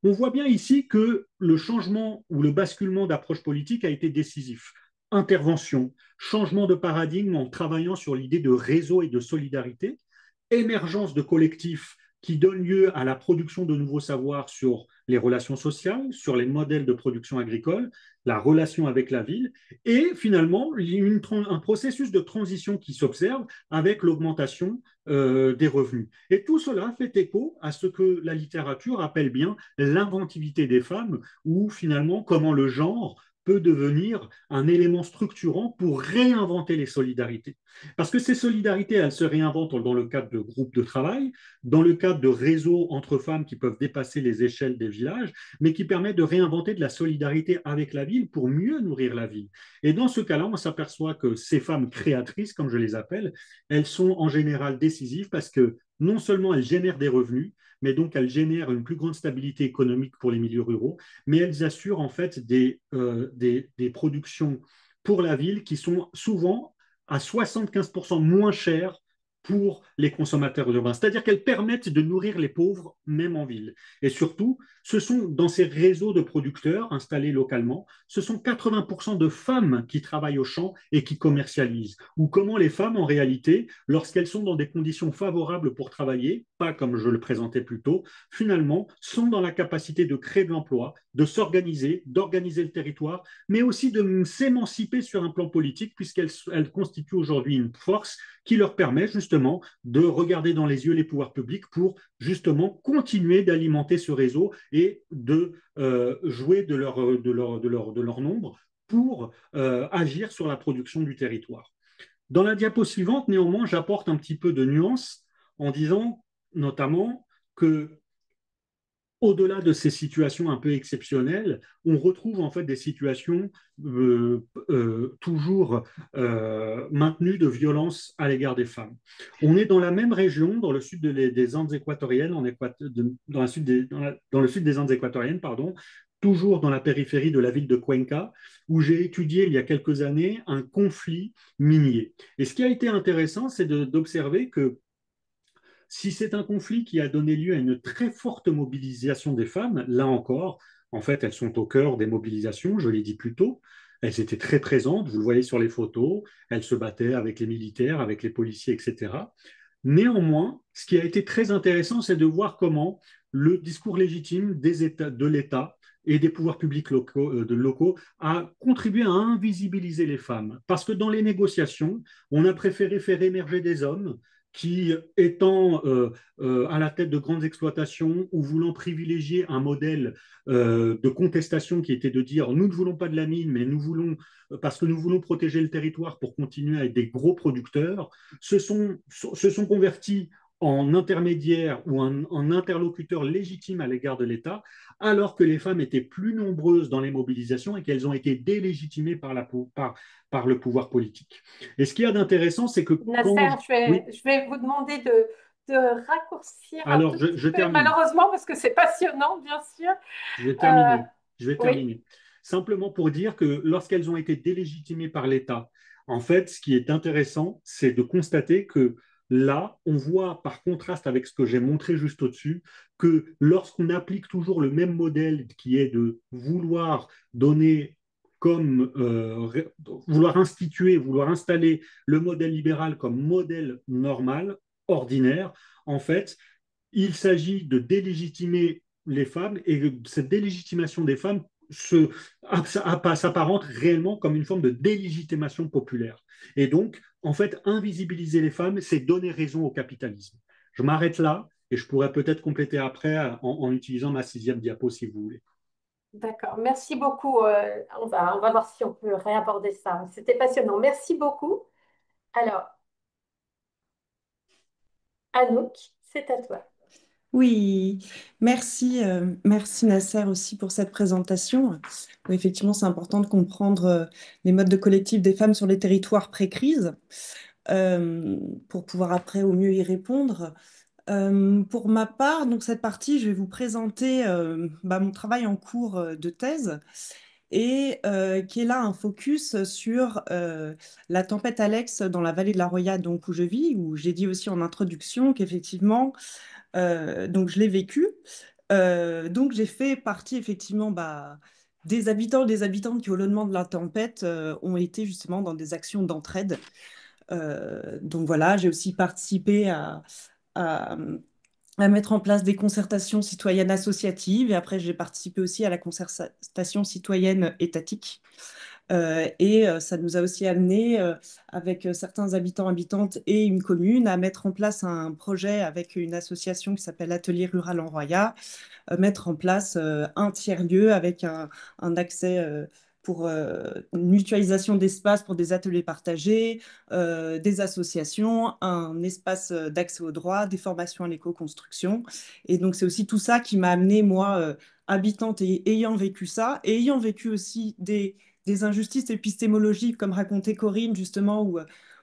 On voit bien ici que le changement ou le basculement d'approche politique a été décisif. Intervention, changement de paradigme en travaillant sur l'idée de réseau et de solidarité, émergence de collectifs qui donnent lieu à la production de nouveaux savoirs sur les relations sociales, sur les modèles de production agricole, la relation avec la ville, et finalement un processus de transition qui s'observe avec l'augmentation des revenus. Et tout cela fait écho à ce que la littérature appelle bien l'inventivité des femmes, ou finalement comment le genre peut devenir un élément structurant pour réinventer les solidarités. Parce que ces solidarités, elles se réinventent dans le cadre de groupes de travail, dans le cadre de réseaux entre femmes qui peuvent dépasser les échelles des villages, mais qui permettent de réinventer de la solidarité avec la ville pour mieux nourrir la ville. Et dans ce cas-là, on s'aperçoit que ces femmes créatrices, comme je les appelle, elles sont en général décisives parce que non seulement elles génèrent des revenus, mais donc elles génèrent une plus grande stabilité économique pour les milieux ruraux, mais elles assurent en fait des productions pour la ville qui sont souvent à 75% moins chères pour les consommateurs urbains, c'est-à-dire qu'elles permettent de nourrir les pauvres, même en ville. Et surtout, ce sont dans ces réseaux de producteurs installés localement, ce sont 80% de femmes qui travaillent au champ et qui commercialisent. Ou comment les femmes, en réalité, lorsqu'elles sont dans des conditions favorables pour travailler, pas comme je le présentais plus tôt, finalement, sont dans la capacité de créer de l'emploi, de s'organiser, d'organiser le territoire, mais aussi de s'émanciper sur un plan politique, puisqu'elles constituent aujourd'hui une force qui leur permet justement de regarder dans les yeux les pouvoirs publics pour justement continuer d'alimenter ce réseau et de jouer de leur nombre pour agir sur la production du territoire. Dans la diapo suivante, néanmoins, j'apporte un petit peu de nuance en disant notamment que au-delà de ces situations un peu exceptionnelles, on retrouve en fait des situations toujours maintenues de violence à l'égard des femmes. On est dans la même région, dans le sud des Andes équatoriennes, dans le sud des Andes équatoriennes, pardon, toujours dans la périphérie de la ville de Cuenca, où j'ai étudié il y a quelques années un conflit minier. Et ce qui a été intéressant, c'est d'observer que si c'est un conflit qui a donné lieu à une très forte mobilisation des femmes, là encore, en fait, elles sont au cœur des mobilisations, je l'ai dit plus tôt. Elles étaient très présentes, vous le voyez sur les photos, elles se battaient avec les militaires, avec les policiers, etc. Néanmoins, ce qui a été très intéressant, c'est de voir comment le discours légitime de l'État et des pouvoirs publics locaux a contribué à invisibiliser les femmes. Parce que dans les négociations, on a préféré faire émerger des hommes qui, étant à la tête de grandes exploitations ou voulant privilégier un modèle de contestation qui était de dire nous ne voulons pas de la mine, mais nous voulons, parce que nous voulons protéger le territoire pour continuer à être des gros producteurs, se sont convertis en intermédiaires ou en interlocuteurs légitimes à l'égard de l'État, alors que les femmes étaient plus nombreuses dans les mobilisations et qu'elles ont été délégitimées par le pouvoir politique. Et ce qu'il y a d'intéressant, c'est que Nasser, quand... Oui, je vais vous demander de raccourcir un alors tout petit je peu, termine. malheureusement, parce que c'est passionnant, bien sûr. Je vais Euh, terminer. Je vais oui, terminer. Simplement pour dire que lorsqu'elles ont été délégitimées par l'État, en fait, ce qui est intéressant, c'est de constater que là, on voit, par contraste avec ce que j'ai montré juste au-dessus, que lorsqu'on applique toujours le même modèle qui est de vouloir donner comme vouloir instituer, vouloir installer le modèle libéral comme modèle normal, ordinaire, en fait, il s'agit de délégitimer les femmes et cette délégitimation des femmes s'apparente réellement comme une forme de délégitimation populaire. Et donc, en fait, invisibiliser les femmes, c'est donner raison au capitalisme. Je m'arrête là et je pourrais peut-être compléter après en utilisant ma 6e diapo si vous voulez. d'accord. Merci beaucoup. On va voir si on peut réaborder ça. C'était passionnant. Merci beaucoup. Alors, Anouk, c'est à toi. Oui, merci, merci Nasser aussi pour cette présentation. Oui, effectivement, c'est important de comprendre les modes de collectif des femmes sur les territoires pré-crise pour pouvoir après au mieux y répondre. Pour ma part, donc cette partie, je vais vous présenter mon travail en cours de thèse et qui est là un focus sur la tempête Alex dans la vallée de la Roya, donc où je vis, où j'ai dit aussi en introduction qu'effectivement, donc je l'ai vécu. Donc j'ai fait partie effectivement des habitants et des habitantes qui, au lendemain de la tempête, ont été justement dans des actions d'entraide. Donc voilà, j'ai aussi participé à, à mettre en place des concertations citoyennes associatives et après j'ai participé aussi à la concertation citoyenne étatique. Ça nous a aussi amené, avec certains habitants, habitantes et une commune, à mettre en place un projet avec une association qui s'appelle Atelier Rural en Roya, mettre en place un tiers-lieu avec un accès pour une mutualisation d'espace pour des ateliers partagés, des associations, un espace d'accès aux droits, des formations à l'éco-construction. Et donc, c'est aussi tout ça qui m'a amené, moi, habitante et ayant vécu ça, et ayant vécu aussi des injustices épistémologiques, comme racontait Corinne, justement, où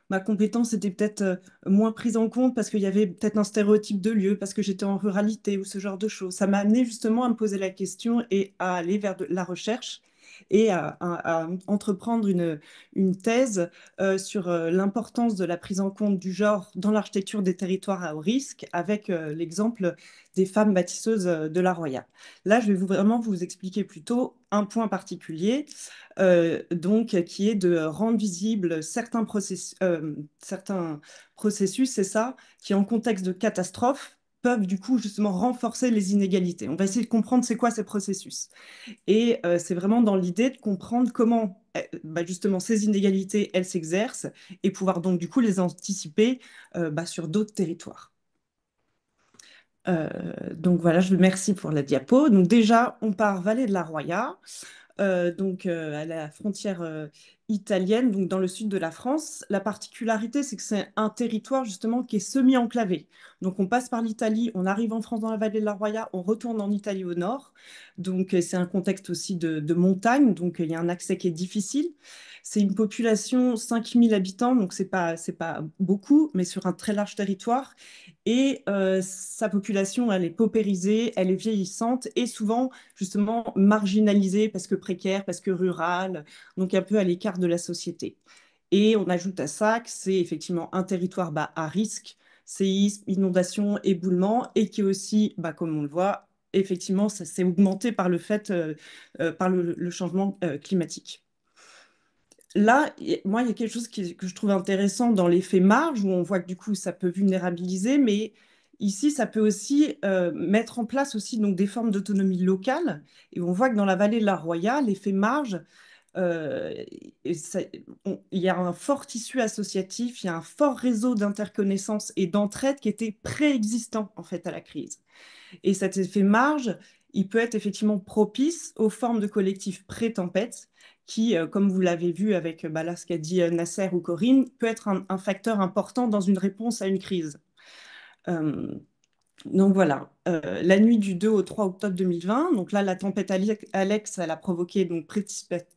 ma compétence était peut-être moins prise en compte parce qu'il y avait peut-être un stéréotype de lieu, parce que j'étais en ruralité ou ce genre de choses. Ça m'a amené justement à me poser la question et à aller vers la recherche. et à entreprendre une thèse sur l'importance de la prise en compte du genre dans l'architecture des territoires à haut risque, avec l'exemple des femmes bâtisseuses de la Roya. Là, je vais vraiment vous expliquer plutôt un point particulier, donc, qui est de rendre visibles certains processus, c'est ça, qui en contexte de catastrophe peuvent du coup justement renforcer les inégalités. On va essayer de comprendre c'est quoi ces processus. Et c'est vraiment dans l'idée de comprendre comment justement ces inégalités, elles s'exercent et pouvoir donc du coup les anticiper sur d'autres territoires. Donc voilà, je vous remercie pour la diapo. Donc déjà, on part Vallée de la Roya. À la frontière italienne, donc dans le sud de la France. La particularité, c'est que c'est un territoire justement qui est semi-enclavé. Donc on passe par l'Italie, on arrive en France dans la vallée de la Roya, on retourne en Italie au nord. Donc c'est un contexte aussi de montagne, donc il y a un accès qui est difficile. C'est une population 5000 habitants, donc c'est pas beaucoup, mais sur un très large territoire. Et sa population, elle est paupérisée, elle est vieillissante et souvent justement marginalisée parce que précaire, parce que rurale, donc un peu à l'écart de la société. Et on ajoute à ça que c'est effectivement un territoire à risque, séisme, inondation, éboulement, et qui est aussi, comme on le voit, effectivement, ça s'est augmenté par par le changement climatique. Là, moi, il y a quelque chose que je trouve intéressant dans l'effet marge, où on voit que du coup, ça peut vulnérabiliser, mais ici, ça peut aussi mettre en place aussi donc, des formes d'autonomie locale. Et on voit que dans la vallée de la Roya, l'effet marge, euh, il y a un fort tissu associatif, il y a un fort réseau d'interconnaissance et d'entraide qui était préexistant en fait à la crise. Et cet effet marge, il peut être effectivement propice aux formes de collectifs pré-tempête qui, comme vous l'avez vu avec là, ce qu'a dit Nasser ou Corinne, peut être un facteur important dans une réponse à une crise. Euh, donc voilà, la nuit du 2 au 3 octobre 2020, donc là, la tempête Alex, elle a provoqué donc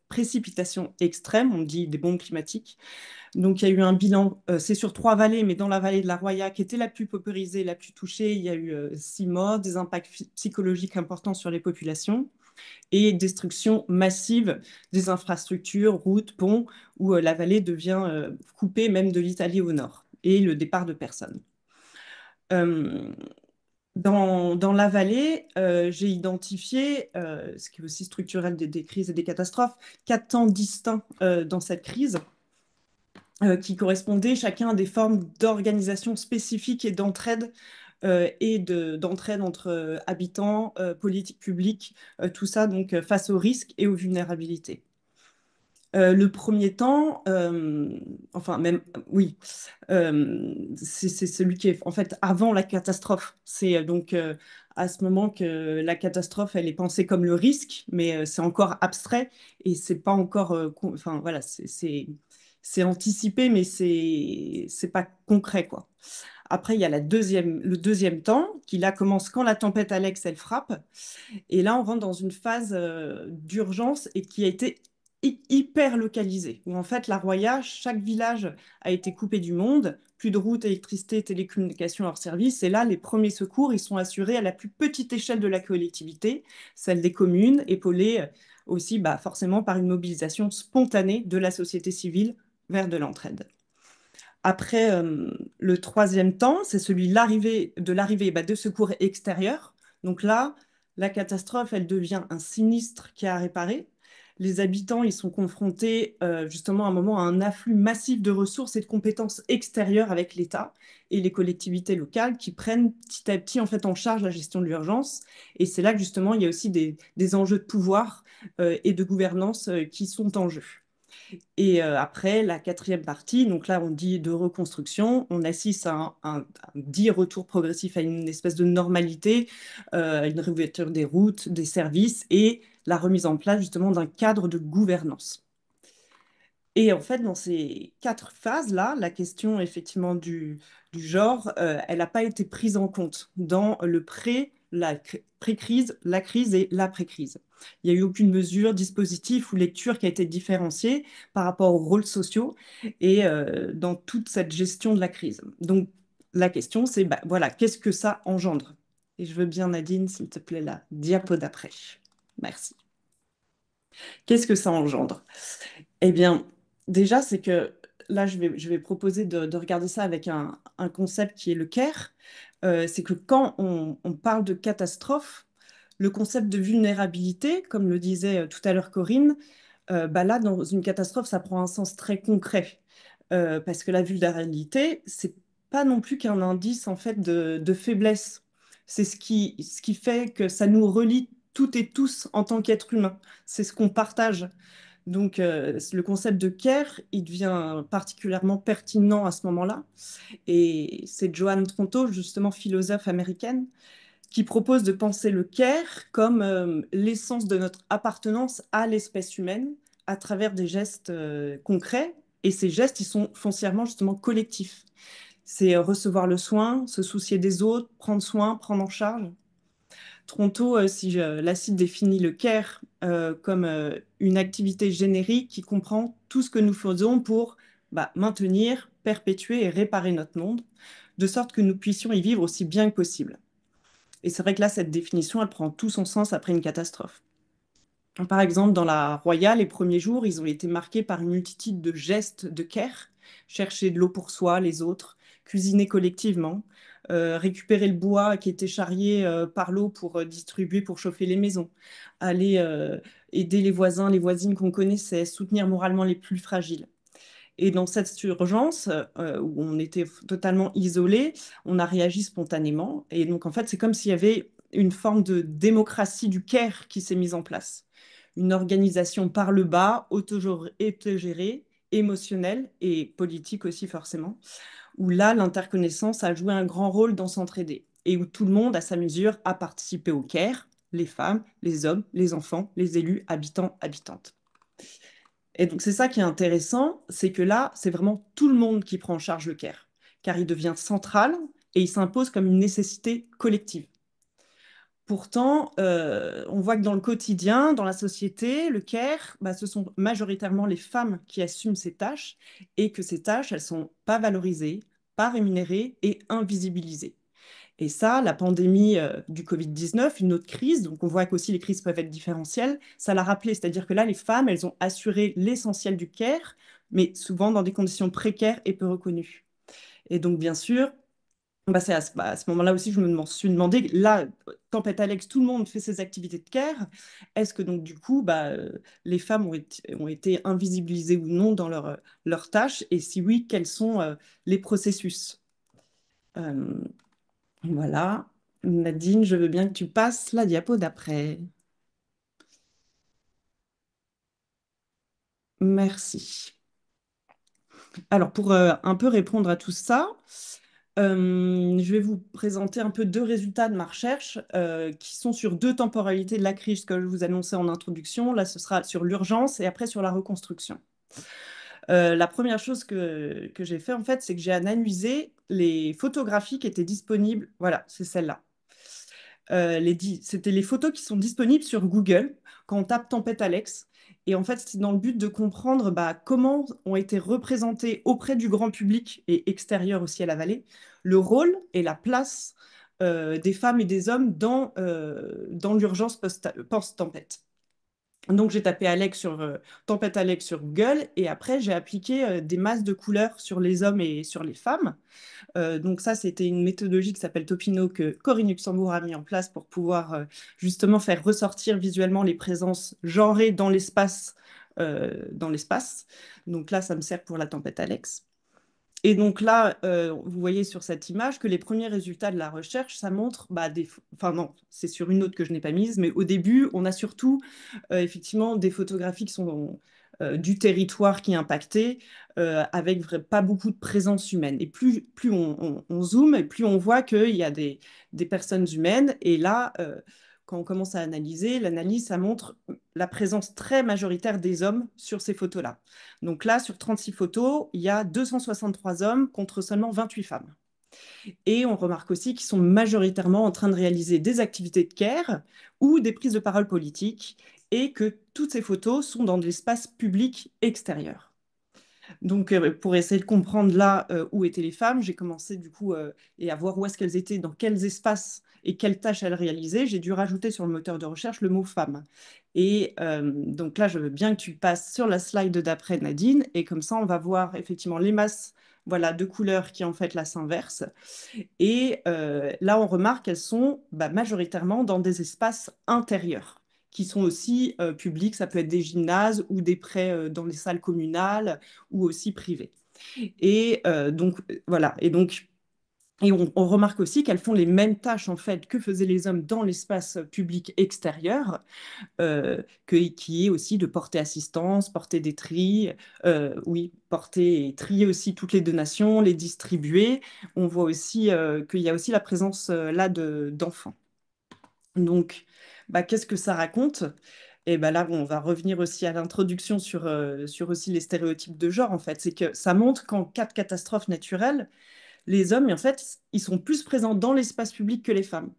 précipitations extrêmes, on dit des bombes climatiques. Donc, il y a eu un bilan, c'est sur 3 vallées, mais dans la vallée de la Roya, qui était la plus paupérisée, la plus touchée, il y a eu 6 morts, des impacts psychologiques importants sur les populations et destruction massive des infrastructures, routes, ponts, où la vallée devient coupée même de l'Italie au nord, et le départ de personnes. Euh, dans la vallée, j'ai identifié, ce qui est aussi structurel des crises et des catastrophes, 4 temps distincts dans cette crise qui correspondaient chacun à des formes d'organisation spécifiques et d'entraide d'entraide entre habitants, politiques publiques, tout ça donc face aux risques et aux vulnérabilités. Le premier temps, enfin même, oui, c'est celui qui est en fait avant la catastrophe. C'est donc à ce moment que la catastrophe, elle est pensée comme le risque, mais c'est encore abstrait et c'est pas encore, enfin voilà, c'est anticipé, mais c'est pas concret quoi. Après, il y a le deuxième temps qui là commence quand la tempête Alex, elle frappe. Et là, on rentre dans une phase d'urgence et qui a été hyper localisée, où en fait, la Roya, chaque village a été coupé du monde, plus de routes, électricité, télécommunications hors service. Et là, les premiers secours, ils sont assurés à la plus petite échelle de la collectivité, celle des communes, épaulée aussi forcément par une mobilisation spontanée de la société civile vers de l'entraide. Après, le troisième temps, c'est celui de l'arrivée de secours extérieurs. Donc là, la catastrophe, elle devient un sinistre qui a à réparer. Les habitants, ils sont confrontés justement à un moment à un afflux massif de ressources et de compétences extérieures avec l'État et les collectivités locales qui prennent petit à petit en fait en charge la gestion de l'urgence. Et c'est là que justement il y a aussi des enjeux de pouvoir et de gouvernance qui sont en jeu. Et après, la quatrième partie, donc là, on dit de reconstruction, on assiste à un dit retour progressif à une espèce de normalité, une réouverture des routes, des services et la remise en place justement d'un cadre de gouvernance. Et en fait, dans ces 4 phases-là, la question effectivement du genre, elle n'a pas été prise en compte dans la pré-crise, la crise et l'après-crise. Il n'y a eu aucune mesure, dispositif ou lecture qui a été différenciée par rapport aux rôles sociaux et dans toute cette gestion de la crise. Donc, la question, c'est, voilà, qu'est-ce que ça engendre? Et je veux bien, Nadine, s'il te plaît, la diapo d'après. Merci. Qu'est-ce que ça engendre? Eh bien, déjà, c'est que là, je vais proposer de regarder ça avec un concept qui est le CARE. C'est que quand on parle de catastrophe, le concept de vulnérabilité, comme le disait tout à l'heure Corinne, bah là, dans une catastrophe, ça prend un sens très concret. Parce que la vulnérabilité, c'est pas non plus qu'un indice en fait de faiblesse. C'est ce qui fait que ça nous relie toutes et tous en tant qu'êtres humains. C'est ce qu'on partage. Donc, le concept de care, il devient particulièrement pertinent à ce moment-là. Et c'est Joanne Tronto, justement philosophe américaine, qui propose de penser le care comme l'essence de notre appartenance à l'espèce humaine à travers des gestes concrets. Et ces gestes, ils sont foncièrement justement collectifs. C'est recevoir le soin, se soucier des autres, prendre soin, prendre en charge. Tronto, si je la cite, définit le care comme une activité générique qui comprend tout ce que nous faisons pour maintenir, perpétuer et réparer notre monde, de sorte que nous puissions y vivre aussi bien que possible. Et c'est vrai que là, cette définition, elle prend tout son sens après une catastrophe. Par exemple, dans la Royale, les premiers jours, ils ont été marqués par une multitude de gestes de care, chercher de l'eau pour soi, les autres, cuisiner collectivement, récupérer le bois qui était charrié par l'eau pour distribuer, pour chauffer les maisons, aller aider les voisins, les voisines qu'on connaissait, soutenir moralement les plus fragiles. Et dans cette urgence, où on était totalement isolé, on a réagi spontanément. Et donc, en fait, c'est comme s'il y avait une forme de démocratie du care qui s'est mise en place. Une organisation par le bas, autogérée, émotionnelle et politique aussi forcément, où là, l'interconnaissance a joué un grand rôle dans s'entraider et où tout le monde, à sa mesure, a participé au care, les femmes, les hommes, les enfants, les élus, habitants, habitantes. Et donc, c'est ça qui est intéressant, c'est que là, c'est vraiment tout le monde qui prend en charge le care, car il devient central et il s'impose comme une nécessité collective. Pourtant, on voit que dans le quotidien, dans la société, le care, ce sont majoritairement les femmes qui assument ces tâches et que ces tâches, elles sont pas valorisées, pas rémunérées et invisibilisées. Et ça, la pandémie du Covid-19, une autre crise, donc on voit qu'aussi les crises peuvent être différentielles, ça l'a rappelé, c'est-à-dire que là, les femmes, elles ont assuré l'essentiel du care, mais souvent dans des conditions précaires et peu reconnues. Et donc, bien sûr, c'est à ce moment-là aussi, je me suis demandé, là, tempête Alex, tout le monde fait ses activités de care, est-ce que donc du coup, les femmes ont été invisibilisées ou non dans leurs tâches, et si oui, quels sont les processus? Euh, Voilà. Nadine, je veux bien que tu passes la diapo d'après. Merci. Alors, pour un peu répondre à tout ça, je vais vous présenter un peu deux résultats de ma recherche qui sont sur deux temporalités de la crise que je vous annonçais en introduction. Là, ce sera sur l'urgence et après sur la reconstruction. La première chose que j'ai fait, en fait, c'est que j'ai analysé les photographies qui étaient disponibles. Voilà, c'est celle-là. C'était les photos qui sont disponibles sur Google quand on tape Tempête Alex. Et en fait, c'est dans le but de comprendre comment ont été représentés auprès du grand public et extérieur aussi à la vallée le rôle et la place des femmes et des hommes dans l'urgence post-tempête. Donc, j'ai tapé Tempête Alex sur Google et après, j'ai appliqué des masses de couleurs sur les hommes et sur les femmes. Donc ça, c'était une méthodologie qui s'appelle Topino que Corinne Luxembourg a mis en place pour pouvoir justement faire ressortir visuellement les présences genrées dans l'espace. Donc là, ça me sert pour la tempête Alex. Et donc là, vous voyez sur cette image que les premiers résultats de la recherche, ça montre Enfin non, c'est sur une autre que je n'ai pas mise, mais au début, on a surtout effectivement des photographies qui sont du territoire qui est impacté, avec pas beaucoup de présence humaine. Et plus on zoome, et plus on voit qu'il y a des personnes humaines. Et là, quand on commence à analyser, l'analyse, ça montre la présence très majoritaire des hommes sur ces photos-là. Donc là, sur 36 photos, il y a 263 hommes contre seulement 28 femmes. Et on remarque aussi qu'ils sont majoritairement en train de réaliser des activités de care ou des prises de parole politiques et que toutes ces photos sont dans de l'espace public extérieur. Donc, pour essayer de comprendre là où étaient les femmes, j'ai commencé du coup et à voir où est-ce qu'elles étaient, dans quels espaces et quelles tâches elles réalisaient. J'ai dû rajouter sur le moteur de recherche le mot femme. Et donc là, je veux bien que tu passes sur la slide d'après, Nadine, et comme ça, on va voir effectivement les masses, voilà, de couleurs qui en fait la s'inverse. Et là, on remarque qu'elles sont majoritairement dans des espaces intérieurs, qui sont aussi publics. Ça peut être des gymnases ou des prêts dans les salles communales ou aussi privés. Et donc, voilà. Et on remarque aussi qu'elles font les mêmes tâches en fait que faisaient les hommes dans l'espace public extérieur, qui est aussi de porter assistance, porter des tris, oui, porter et trier aussi toutes les donations, les distribuer. On voit aussi qu'il y a aussi la présence là d'enfants. Donc, qu'est-ce que ça raconte? Et là, on va revenir aussi à l'introduction sur aussi les stéréotypes de genre, en fait. C'est que ça montre qu'en cas de catastrophe naturelle, les hommes, en fait, ils sont plus présents dans l'espace public que les femmes.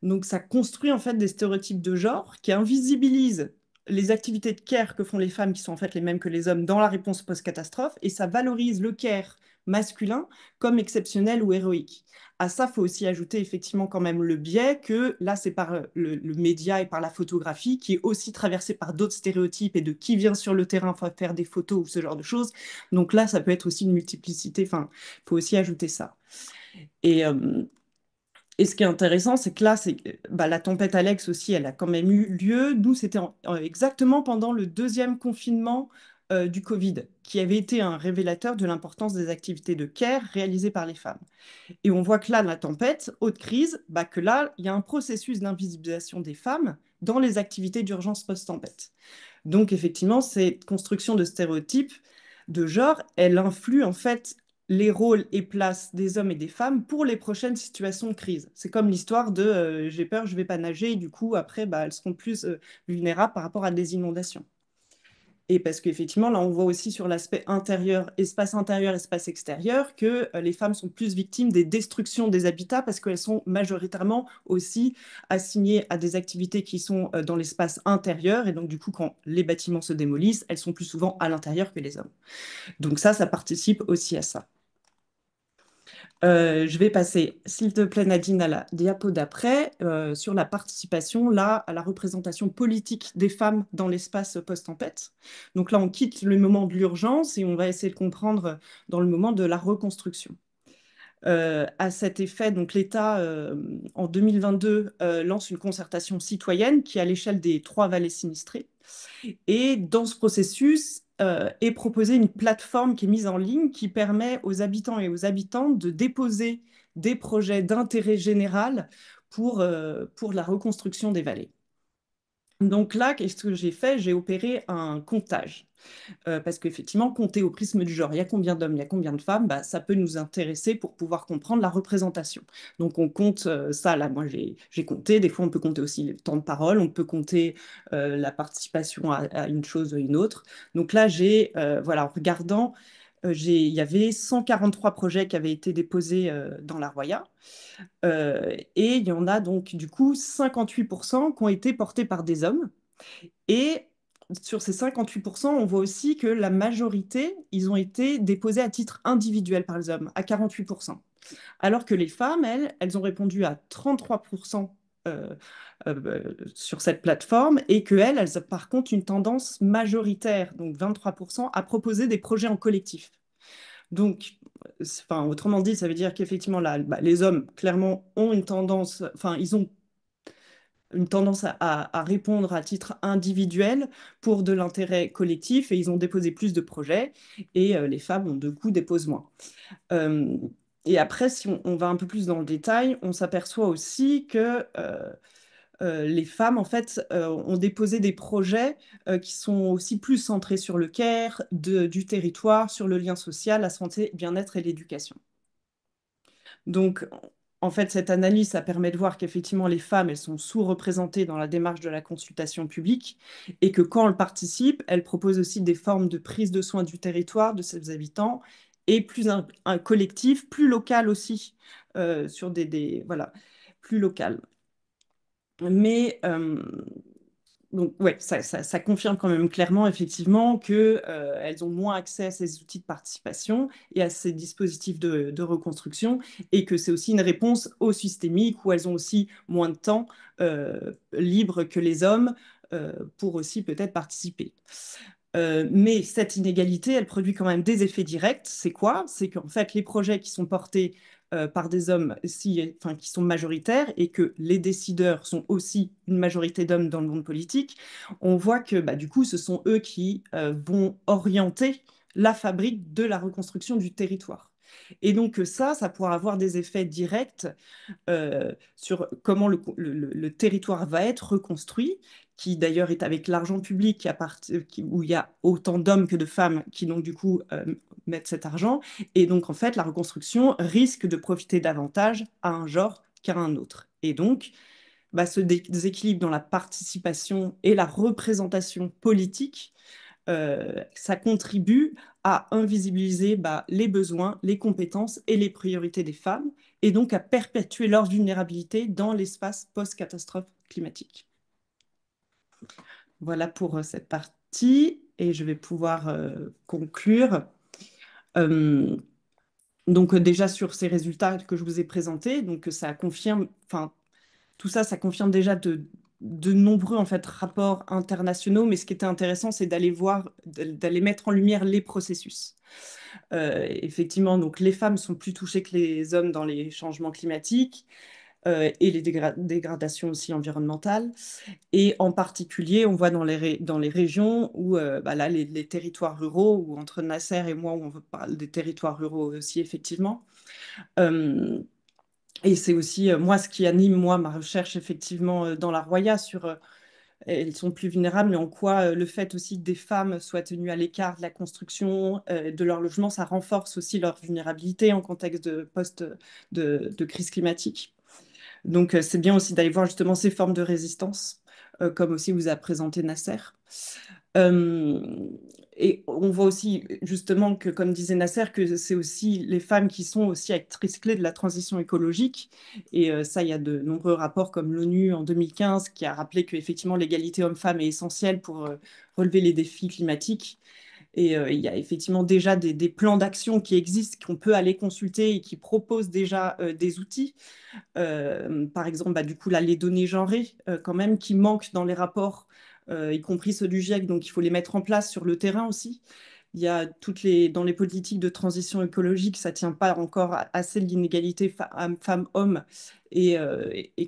Donc, ça construit en fait des stéréotypes de genre qui invisibilisent les activités de care que font les femmes, qui sont en fait les mêmes que les hommes dans la réponse post-catastrophe, et ça valorise le care masculin comme exceptionnel ou héroïque. À ça, il faut aussi ajouter effectivement quand même le biais que là, c'est par le média et par la photographie qui est aussi traversé par d'autres stéréotypes et de qui vient sur le terrain faire des photos ou ce genre de choses. Donc là, ça peut être aussi une multiplicité, enfin, il faut aussi ajouter ça. Et, et ce qui est intéressant, c'est que là, la tempête Alex aussi, elle a quand même eu lieu. Nous, c'était exactement pendant le deuxième confinement du Covid, qui avait été un révélateur de l'importance des activités de care réalisées par les femmes. Et on voit que là, la tempête, haute crise, que là, il y a un processus d'invisibilisation des femmes dans les activités d'urgence post-tempête. Donc, effectivement, cette construction de stéréotypes de genre, elle influe en fait les rôles et places des hommes et des femmes pour les prochaines situations de crise. C'est comme l'histoire de j'ai peur, je vais pas nager, et du coup, après, elles seront plus vulnérables par rapport à des inondations. Et parce qu'effectivement, là, on voit aussi sur l'aspect intérieur, espace extérieur, que les femmes sont plus victimes des destructions des habitats parce qu'elles sont majoritairement aussi assignées à des activités qui sont dans l'espace intérieur. Et donc, du coup, quand les bâtiments se démolissent, elles sont plus souvent à l'intérieur que les hommes. Donc ça participe aussi à ça. Je vais passer, s'il te plaît, Nadine, à la diapo d'après, sur la participation, là, à la représentation politique des femmes dans l'espace post-tempête. Donc là, on quitte le moment de l'urgence et on va essayer de comprendre dans le moment de la reconstruction. À cet effet, donc l'État, en 2022, lance une concertation citoyenne qui est à l'échelle des 3 vallées sinistrées. Et dans ce processus, est proposée une plateforme qui est mise en ligne qui permet aux habitants et aux habitantes de déposer des projets d'intérêt général pour la reconstruction des vallées. Donc là, qu'est-ce que j'ai fait? J'ai opéré un comptage. Parce qu'effectivement, compter au prisme du genre, il y a combien d'hommes, il y a combien de femmes, ça peut nous intéresser pour pouvoir comprendre la représentation. Donc on compte ça, là, moi j'ai compté, des fois on peut compter aussi le temps de parole, on peut compter la participation à une chose ou une autre. Donc là, voilà, en regardant, il y avait 143 projets qui avaient été déposés dans la Roya. Et il y en a donc du coup 58% qui ont été portés par des hommes. Et sur ces 58%, on voit aussi que la majorité, ils ont été déposés à titre individuel par les hommes, à 48%. Alors que les femmes, elles ont répondu à 33% sur cette plateforme et qu'elles, elles ont par contre une tendance majoritaire, donc 23%, à proposer des projets en collectif. Donc, autrement dit, ça veut dire qu'effectivement, là, les hommes, clairement, ont une tendance, ils ont une tendance à répondre à titre individuel pour de l'intérêt collectif et ils ont déposé plus de projets et les femmes ont de coup déposent moins. Euh, et après, si on va un peu plus dans le détail, on s'aperçoit aussi que les femmes, en fait, ont déposé des projets qui sont aussi plus centrés sur le care, du territoire, sur le lien social, la santé, bien-être et l'éducation. Donc, en fait, cette analyse, ça permet de voir qu'effectivement, les femmes, elles sont sous-représentées dans la démarche de la consultation publique et que quand elles participent, elles proposent aussi des formes de prise de soin du territoire, de ses habitants, et plus un collectif, plus local aussi, sur voilà, plus local. Mais donc, ouais, ça confirme quand même clairement, effectivement, que, elles ont moins accès à ces outils de participation et à ces dispositifs de reconstruction, et que c'est aussi une réponse au systémique où elles ont aussi moins de temps libre que les hommes pour aussi peut-être participer. Mais cette inégalité, elle produit quand même des effets directs. C'est quoi? C'est qu'en fait, les projets qui sont portés par des hommes enfin, qui sont majoritaires et que les décideurs sont aussi une majorité d'hommes dans le monde politique, on voit que bah, du coup, ce sont eux qui vont orienter la fabrique de la reconstruction du territoire. Et donc ça pourra avoir des effets directs sur comment le territoire va être reconstruit, qui d'ailleurs est avec l'argent public où il y a autant d'hommes que de femmes qui donc du coup mettent cet argent. Et donc en fait, la reconstruction risque de profiter davantage à un genre qu'à un autre. Et donc, bah, ce déséquilibre dans la participation et la représentation politique, ça contribue à invisibiliser bah, les besoins, les compétences et les priorités des femmes, et donc à perpétuer leur vulnérabilité dans l'espace post-catastrophe climatique. Voilà pour cette partie, et je vais pouvoir conclure. Euh, donc déjà sur ces résultats que je vous ai présentés, donc ça confirme, enfin tout ça, ça confirme déjà de nombreux en fait rapports internationaux, mais ce qui était intéressant, c'est d'aller voir, d'aller mettre en lumière les processus. Effectivement, donc les femmes sont plus touchées que les hommes dans les changements climatiques et les dégradations aussi environnementales. Et en particulier, on voit dans les régions où bah là, les territoires ruraux, ou entre Nasser et moi, où on parle des territoires ruraux aussi, effectivement. Euh, et c'est aussi, moi, ce qui anime, moi, ma recherche, effectivement, dans la Roya sur elles sont plus vulnérables, mais en quoi le fait aussi que des femmes soient tenues à l'écart de la construction, de leur logement, ça renforce aussi leur vulnérabilité en contexte de de crise climatique. Donc, c'est bien aussi d'aller voir justement ces formes de résistance, comme aussi vous a présenté Nasser. Euh, et on voit aussi justement que, comme disait Nasser, que c'est aussi les femmes qui sont aussi actrices clés de la transition écologique. Et ça, il y a de nombreux rapports comme l'ONU en 2015 qui a rappelé qu'effectivement l'égalité homme-femme est essentielle pour relever les défis climatiques. Et il y a effectivement déjà des plans d'action qui existent, qu'on peut aller consulter et qui proposent déjà des outils. Par exemple, bah, du coup, là, les données genrées, quand même, qui manquent dans les rapports, y compris ceux du GIEC, donc il faut les mettre en place sur le terrain aussi. Il y a dans les politiques de transition écologique, ça ne tient pas encore assez de l'inégalité femmes-hommes. Et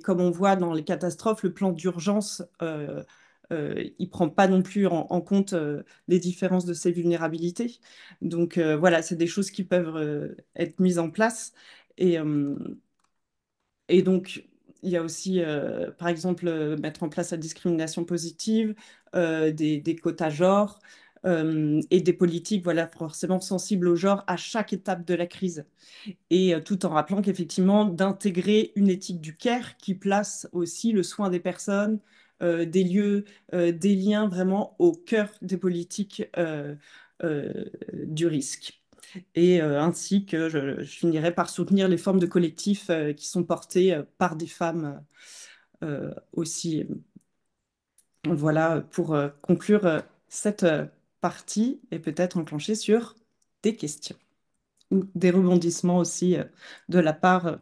comme on voit dans les catastrophes, le plan d'urgence, il ne prend pas non plus en compte les différences de ces vulnérabilités. Donc voilà, c'est des choses qui peuvent être mises en place. Et, et donc, il y a aussi, par exemple, mettre en place la discrimination positive, des quotas genre et des politiques, voilà, forcément sensibles au genre à chaque étape de la crise. Et tout en rappelant qu'effectivement, d'intégrer une éthique du care qui place aussi le soin des personnes, des lieux, des liens vraiment au cœur des politiques euh, du risque. Et ainsi que je finirai par soutenir les formes de collectifs qui sont portées par des femmes aussi. Voilà pour conclure cette partie et peut-être enclencher sur des questions ou des rebondissements aussi de la part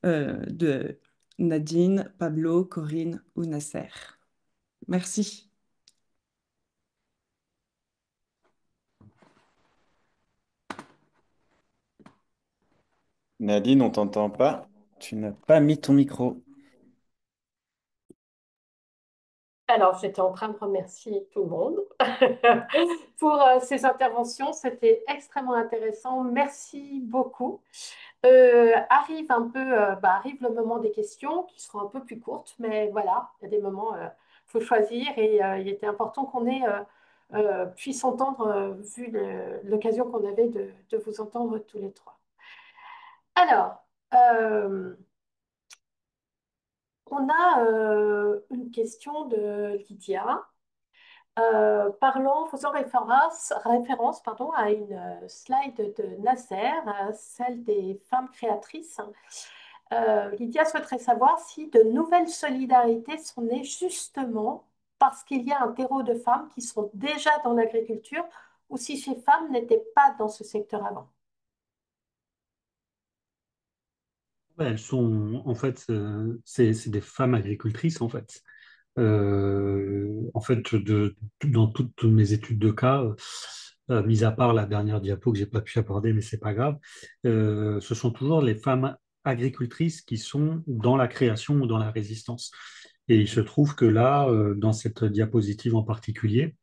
de Nadine, Pablo, Corinne ou Nasser. Merci. Nadine, on t'entend pas. Tu n'as pas mis ton micro. Alors, j'étais en train de remercier tout le monde pour ces interventions. C'était extrêmement intéressant. Merci beaucoup. Arrive le moment des questions qui seront un peu plus courtes, mais voilà, il y a des moments, il faut choisir et il était important qu'on puisse entendre, vu l'occasion qu'on avait de vous entendre tous les trois. Alors, euh, on a une question de Lydia. Faisant référence pardon, à une slide de Nasser, celle des femmes créatrices. Lydia souhaiterait savoir si de nouvelles solidarités sont nées justement parce qu'il y a un terreau de femmes qui sont déjà dans l'agriculture ou si ces femmes n'étaient pas dans ce secteur avant. Ouais, elles sont, en fait, c'est des femmes agricultrices, en fait. En fait, dans toutes mes études de cas, mis à part la dernière diapo que j'ai pas pu aborder, mais c'est pas grave, ce sont toujours les femmes agricultrices qui sont dans la création ou dans la résistance. Et il se trouve que là, dans cette diapositive en particulier,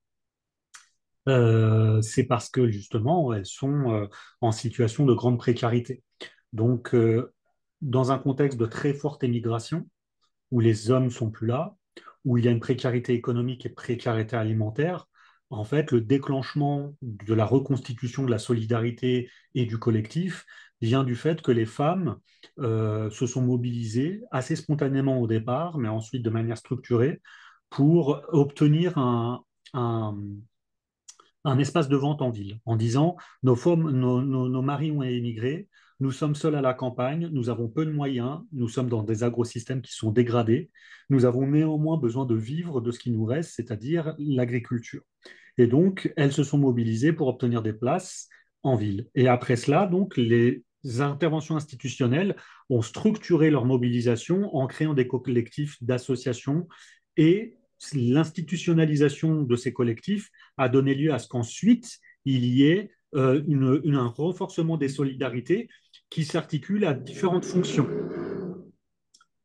c'est parce que justement, elles sont en situation de grande précarité. Donc, dans un contexte de très forte émigration, où les hommes sont plus là, où il y a une précarité économique et précarité alimentaire, en fait, le déclenchement de la reconstitution de la solidarité et du collectif vient du fait que les femmes se sont mobilisées assez spontanément au départ, mais ensuite de manière structurée, pour obtenir un, un espace de vente en ville, en disant nos femmes, nos maris ont émigré, nous sommes seuls à la campagne, nous avons peu de moyens, nous sommes dans des agrosystèmes qui sont dégradés, nous avons néanmoins besoin de vivre de ce qui nous reste, c'est-à-dire l'agriculture. Et donc, elles se sont mobilisées pour obtenir des places en ville. Et après cela, donc, les interventions institutionnelles ont structuré leur mobilisation en créant des collectifs d'associations et l'institutionnalisation de ces collectifs a donné lieu à ce qu'ensuite, il y ait un renforcement des solidarités qui s'articulent à différentes fonctions.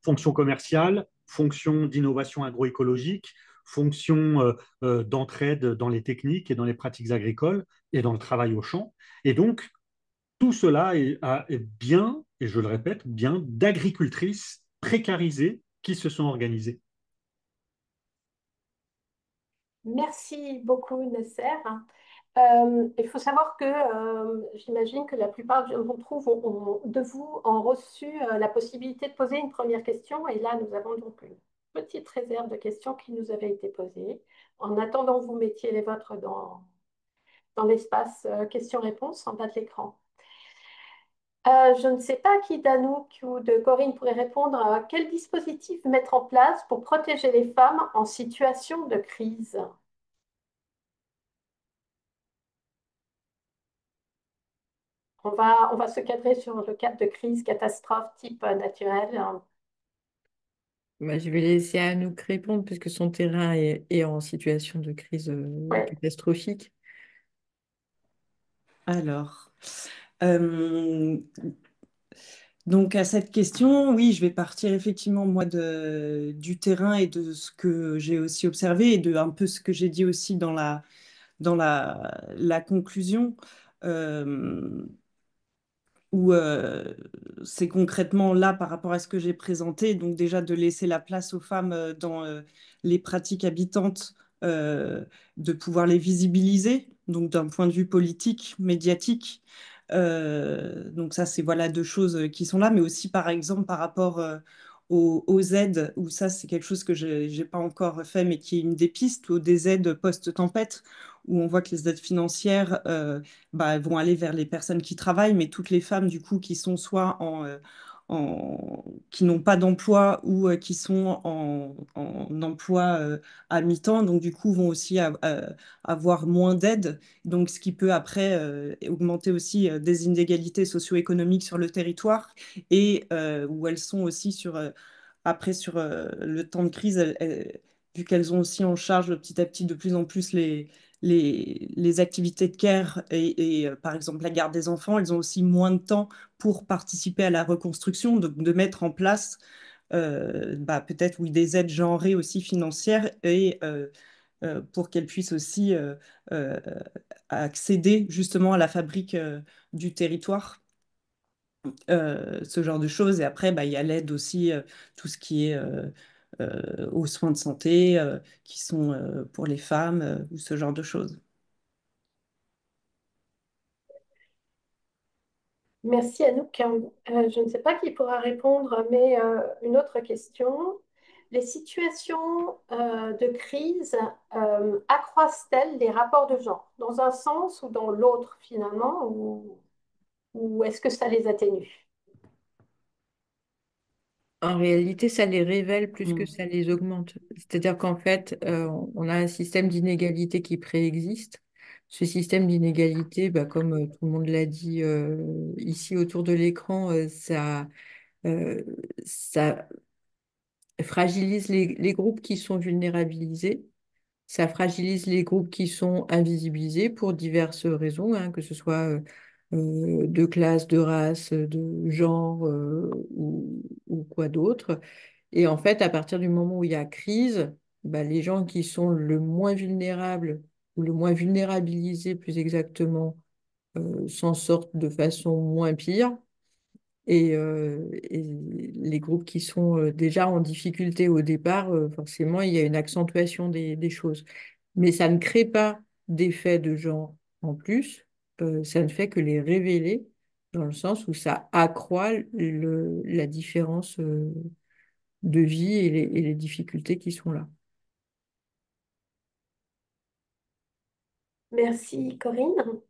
Fonction commerciale, fonction d'innovation agroécologique, fonction d'entraide dans les techniques et dans les pratiques agricoles et dans le travail au champ. Et donc, tout cela est bien, et je le répète, bien d'agricultrices précarisées qui se sont organisées. Merci beaucoup, Nasser. Il faut savoir que j'imagine que la plupart d'entre vous ont reçu la possibilité de poser une première question. Et là, nous avons donc une petite réserve de questions qui nous avait été posée. En attendant, vous mettiez les vôtres dans l'espace questions-réponses en bas de l'écran. Je ne sais pas qui d'Anouk ou de Corinne pourrait répondre à quel dispositif mettre en place pour protéger les femmes en situation de crise. On va se cadrer sur le cadre de crise, catastrophe type naturelle. Bah, je vais laisser Anouk répondre puisque son terrain est en situation de crise Ouais. catastrophique. Alors, euh, donc à cette question, oui, je vais partir effectivement moi du terrain et de ce que j'ai aussi observé et de un peu ce que j'ai dit aussi dans la conclusion. Euh, où c'est concrètement là par rapport à ce que j'ai présenté, donc déjà de laisser la place aux femmes dans les pratiques habitantes, de pouvoir les visibiliser, donc d'un point de vue politique, médiatique. Donc ça, c'est voilà deux choses qui sont là, mais aussi par exemple par rapport aux aides, où ça c'est quelque chose que j'ai pas encore fait, mais qui est une des pistes, ou des aides post-tempête, où on voit que les aides financières bah, vont aller vers les personnes qui travaillent, mais toutes les femmes, du coup, qui sont soit qui n'ont pas d'emploi ou qui sont en emploi à mi-temps, donc du coup, vont aussi avoir moins d'aide. Donc, ce qui peut après augmenter aussi des inégalités socio-économiques sur le territoire et où elles sont aussi après, sur le temps de crise, vu qu'elles ont aussi en charge petit à petit de plus en plus les activités de care et, par exemple la garde des enfants, elles ont aussi moins de temps pour participer à la reconstruction, de mettre en place bah, peut-être oui, des aides genrées aussi financières et pour qu'elles puissent aussi euh, accéder justement à la fabrique du territoire. Ce genre de choses. Et après, bah, il y a l'aide aussi, tout ce qui est aux soins de santé, qui sont pour les femmes, ou ce genre de choses. Merci Anouk. Je ne sais pas qui pourra répondre, mais une autre question. Les situations de crise accroissent-elles les rapports de genre, dans un sens ou dans l'autre finalement, ou est-ce que ça les atténue? En réalité, ça les révèle plus que Mm. ça les augmente. C'est-à-dire qu'en fait, on a un système d'inégalité qui préexiste. Ce système d'inégalité, bah, comme tout le monde l'a dit ici autour de l'écran, euh, ça fragilise les groupes qui sont vulnérabilisés. Ça fragilise les groupes qui sont invisibilisés pour diverses raisons, hein, que ce soit de classe, de race, de genre ou quoi d'autre. Et en fait, à partir du moment où il y a crise, bah, les gens qui sont le moins vulnérables ou le moins vulnérabilisés, plus exactement, s'en sortent de façon moins pire. Et les groupes qui sont déjà en difficulté au départ, forcément, il y a une accentuation des choses. Mais ça ne crée pas d'effet de genre en plus, ça ne fait que les révéler dans le sens où ça accroît la différence de vie et les difficultés qui sont là. Merci Corinne.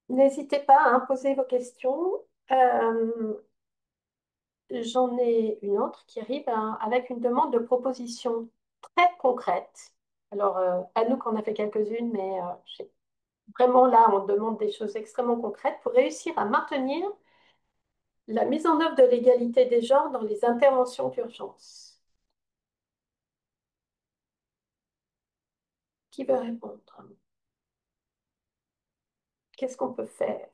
N'hésitez pas à poser vos questions. Euh, J'en ai une autre qui arrive hein, avec une demande de proposition très concrète. Alors, à nous qu'on a fait quelques-unes, mais vraiment là, on demande des choses extrêmement concrètes pour réussir à maintenir la mise en œuvre de l'égalité des genres dans les interventions d'urgence. Qui veut répondre? Qu'est-ce qu'on peut faire?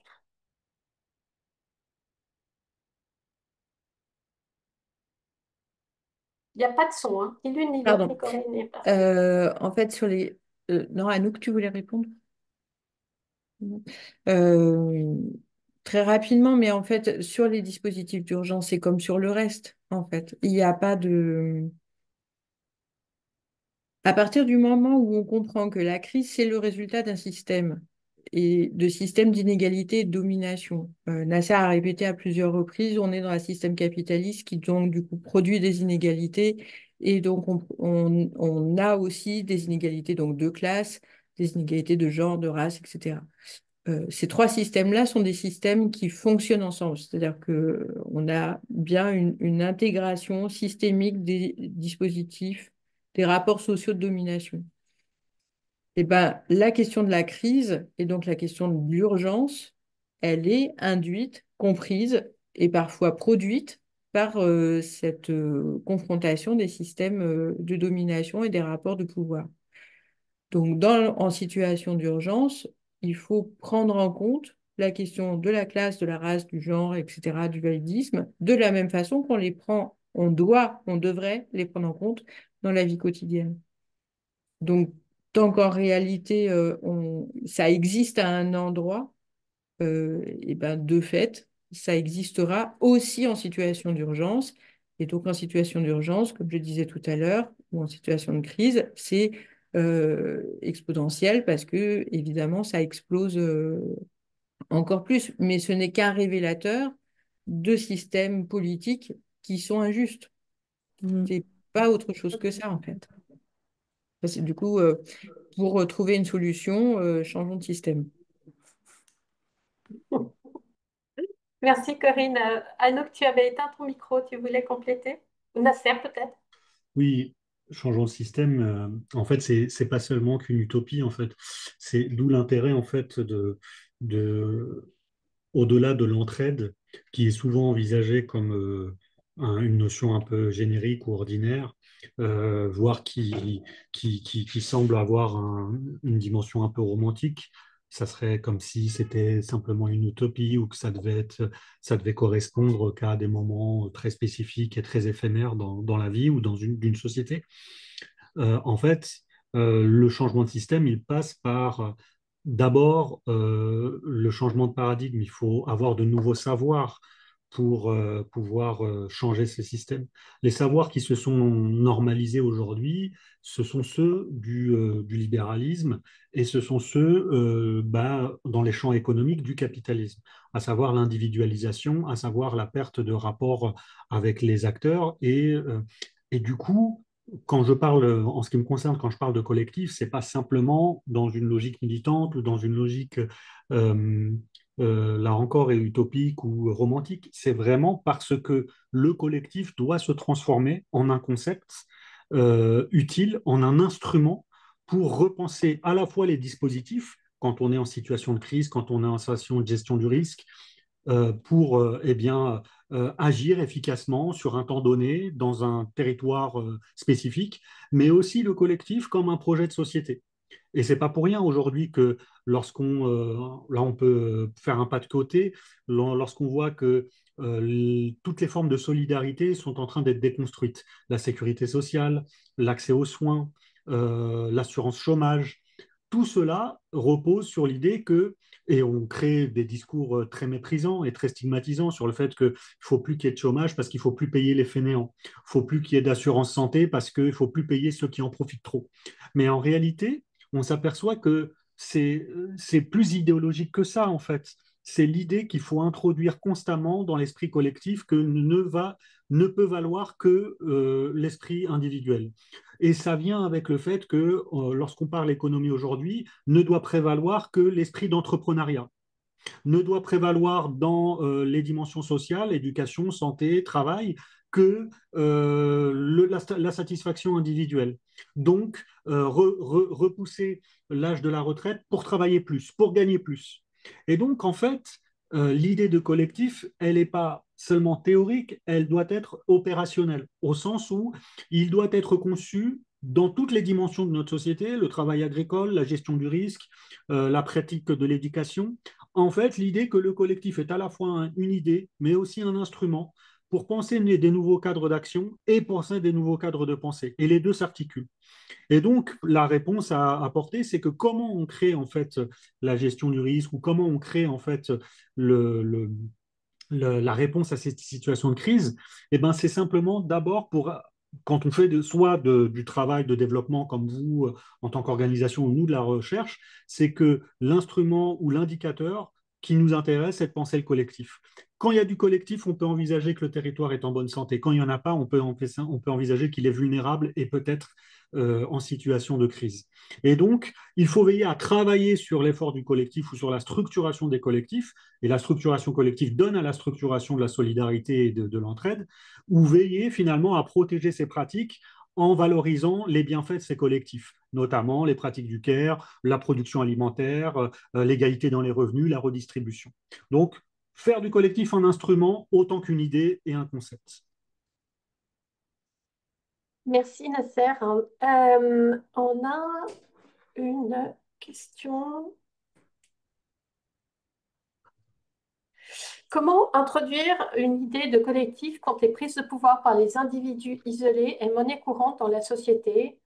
Il n'y a pas de son, hein. Ni l'une ni l'autre, ni Pardon. Corinne ni pas. En fait, sur les... non, Anouk, tu voulais répondre? Euh, Très rapidement, mais en fait, sur les dispositifs d'urgence, c'est comme sur le reste, en fait. Il n'y a pas de... À partir du moment où on comprend que la crise, c'est le résultat d'un système et de système d'inégalité et de domination. Nasser a répété à plusieurs reprises, on est dans un système capitaliste qui donc du coup produit des inégalités et donc on a aussi des inégalités donc de classe, des inégalités de genre, de race, etc. Ces trois systèmes-là sont des systèmes qui fonctionnent ensemble, c'est-à-dire qu'on a bien une intégration systémique des dispositifs, des rapports sociaux de domination. Et ben, la question de la crise et donc la question de l'urgence, elle est induite, comprise et parfois produite par cette confrontation des systèmes de domination et des rapports de pouvoir. Donc, en situation d'urgence, il faut prendre en compte la question de la classe, de la race, du genre, etc., du validisme, de la même façon qu'on les prend, on devrait les prendre en compte dans la vie quotidienne. Donc, tant qu'en réalité, ça existe à un endroit, et ben, de fait, ça existera aussi en situation d'urgence. Et donc, en situation d'urgence, comme je disais tout à l'heure, ou en situation de crise, c'est exponentiel parce que, évidemment, ça explose encore plus. Mais ce n'est qu'un révélateur de systèmes politiques qui sont injustes. Mm. C'est pas autre chose que ça, en fait. Du coup, pour trouver une solution, changeons de système. Merci Corinne. Anouk, tu avais éteint ton micro, tu voulais compléter? Ou Nasser peut-être? Oui, changeons de système. En fait, c'est pas seulement qu'une utopie. En fait, c'est d'où l'intérêt en fait de au-delà de l'entraide, qui est souvent envisagée comme une notion un peu générique ou ordinaire, voire qui semble avoir une dimension un peu romantique. Ça serait comme si c'était simplement une utopie ou que ça devait correspondre qu'à des moments très spécifiques et très éphémères dans la vie ou d'une société. En fait, le changement de système, il passe par d'abord le changement de paradigme. Il faut avoir de nouveaux savoirs pour pouvoir changer ce système. Les savoirs qui se sont normalisés aujourd'hui, ce sont ceux du libéralisme et ce sont ceux dans les champs économiques du capitalisme, à savoir l'individualisation, à savoir la perte de rapport avec les acteurs et du coup, quand je parle, en ce qui me concerne, quand je parle de collectif, c'est pas simplement dans une logique militante ou dans une logique euh, là encore, est utopique ou romantique. C'est vraiment parce que le collectif doit se transformer en un concept utile, en un instrument pour repenser à la fois les dispositifs, quand on est en situation de crise, quand on est en situation de gestion du risque, pour eh bien, agir efficacement sur un temps donné, dans un territoire spécifique, mais aussi le collectif comme un projet de société. Et c'est pas pour rien aujourd'hui que là on peut faire un pas de côté, lorsqu'on voit que toutes les formes de solidarité sont en train d'être déconstruites. La sécurité sociale, l'accès aux soins, l'assurance chômage, tout cela repose sur l'idée que, et on crée des discours très méprisants et très stigmatisants sur le fait qu'il ne faut plus qu'il y ait de chômage parce qu'il ne faut plus payer les fainéants. Il ne faut plus qu'il y ait d'assurance santé parce qu'il ne faut plus payer ceux qui en profitent trop. Mais en réalité, on s'aperçoit que c'est plus idéologique que ça, en fait. C'est l'idée qu'il faut introduire constamment dans l'esprit collectif que ne peut valoir que l'esprit individuel. Et ça vient avec le fait que lorsqu'on parle économie aujourd'hui, ne doit prévaloir que l'esprit d'entrepreneuriat, ne doit prévaloir dans les dimensions sociales, éducation, santé, travail, que la satisfaction individuelle. Donc, repousser l'âge de la retraite pour travailler plus, pour gagner plus. Et donc, en fait, l'idée de collectif, elle n'est pas seulement théorique, elle doit être opérationnelle, au sens où il doit être conçu dans toutes les dimensions de notre société, le travail agricole, la gestion du risque, la pratique de l'éducation. En fait, l'idée que le collectif est à la fois une idée, mais aussi un instrument pour penser des nouveaux cadres d'action et penser des nouveaux cadres de pensée. Et les deux s'articulent. Et donc, la réponse à apporter, c'est que comment on crée en fait la gestion du risque ou comment on crée en fait le, le, la réponse à cette situation de crise, eh ben, c'est simplement d'abord pour, quand on fait du travail de développement comme vous, en tant qu'organisation, ou nous de la recherche, c'est que l'instrument ou l'indicateur qui nous intéresse, c'est de penser le collectif. Quand il y a du collectif, on peut envisager que le territoire est en bonne santé. Quand il n'y en a pas, on peut envisager qu'il est vulnérable et peut-être en situation de crise. Et donc, il faut veiller à travailler sur l'effort du collectif ou sur la structuration des collectifs, et la structuration collective donne à la structuration de la solidarité et de l'entraide, ou veiller finalement à protéger ces pratiques en valorisant les bienfaits de ces collectifs, notamment les pratiques du care, la production alimentaire, l'égalité dans les revenus, la redistribution. Donc, faire du collectif un instrument autant qu'une idée et un concept. Merci Nasser. On a une question. Comment introduire une idée de collectif quand les prises de pouvoir par les individus isolés est monnaie courante dans la société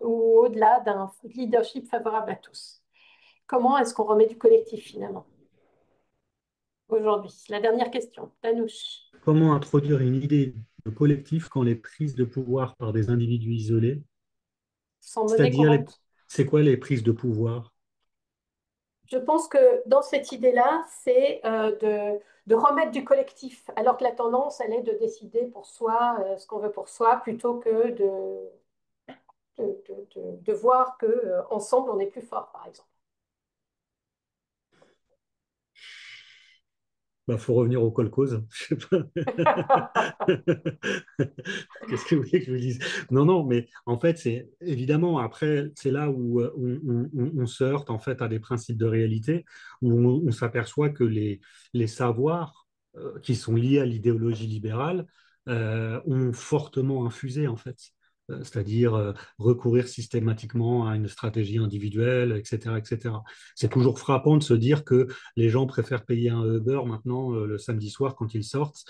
ou au-delà d'un leadership favorable à tous? Comment est-ce qu'on remet du collectif finalement aujourd'hui? La dernière question, Danouche. Comment introduire une idée de collectif quand les prises de pouvoir par des individus isolés, Sans monnaie c'est-à-dire courante. c'est quoi les prises de pouvoir? Je pense que dans cette idée-là, c'est de remettre du collectif, alors que la tendance, elle est de décider pour soi ce qu'on veut pour soi, plutôt que de voir que ensemble on est plus fort, par exemple. Bah, faut revenir au kolkhoz. Je sais pas. Qu'est-ce que vous voulez que je vous dise? Non, non, mais en fait, c'est évidemment, après, c'est là où on se heurte en fait à des principes de réalité, où on s'aperçoit que les savoirs qui sont liés à l'idéologie libérale ont fortement infusé en fait. C'est-à-dire recourir systématiquement à une stratégie individuelle, etc., etc. C'est toujours frappant de se dire que les gens préfèrent payer un Uber maintenant le samedi soir quand ils sortent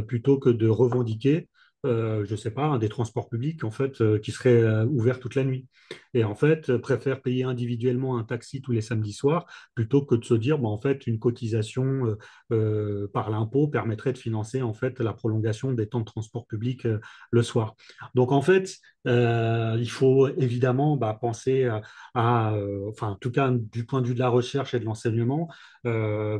plutôt que de revendiquer, je ne sais pas, des transports publics en fait qui seraient ouverts toute la nuit. Et en fait, préfèrent payer individuellement un taxi tous les samedis soirs plutôt que de se dire, bah, en fait, une cotisation par l'impôt permettrait de financer en fait la prolongation des temps de transport public le soir. Donc en fait, il faut évidemment bah, penser enfin en tout cas du point de vue de la recherche et de l'enseignement, euh,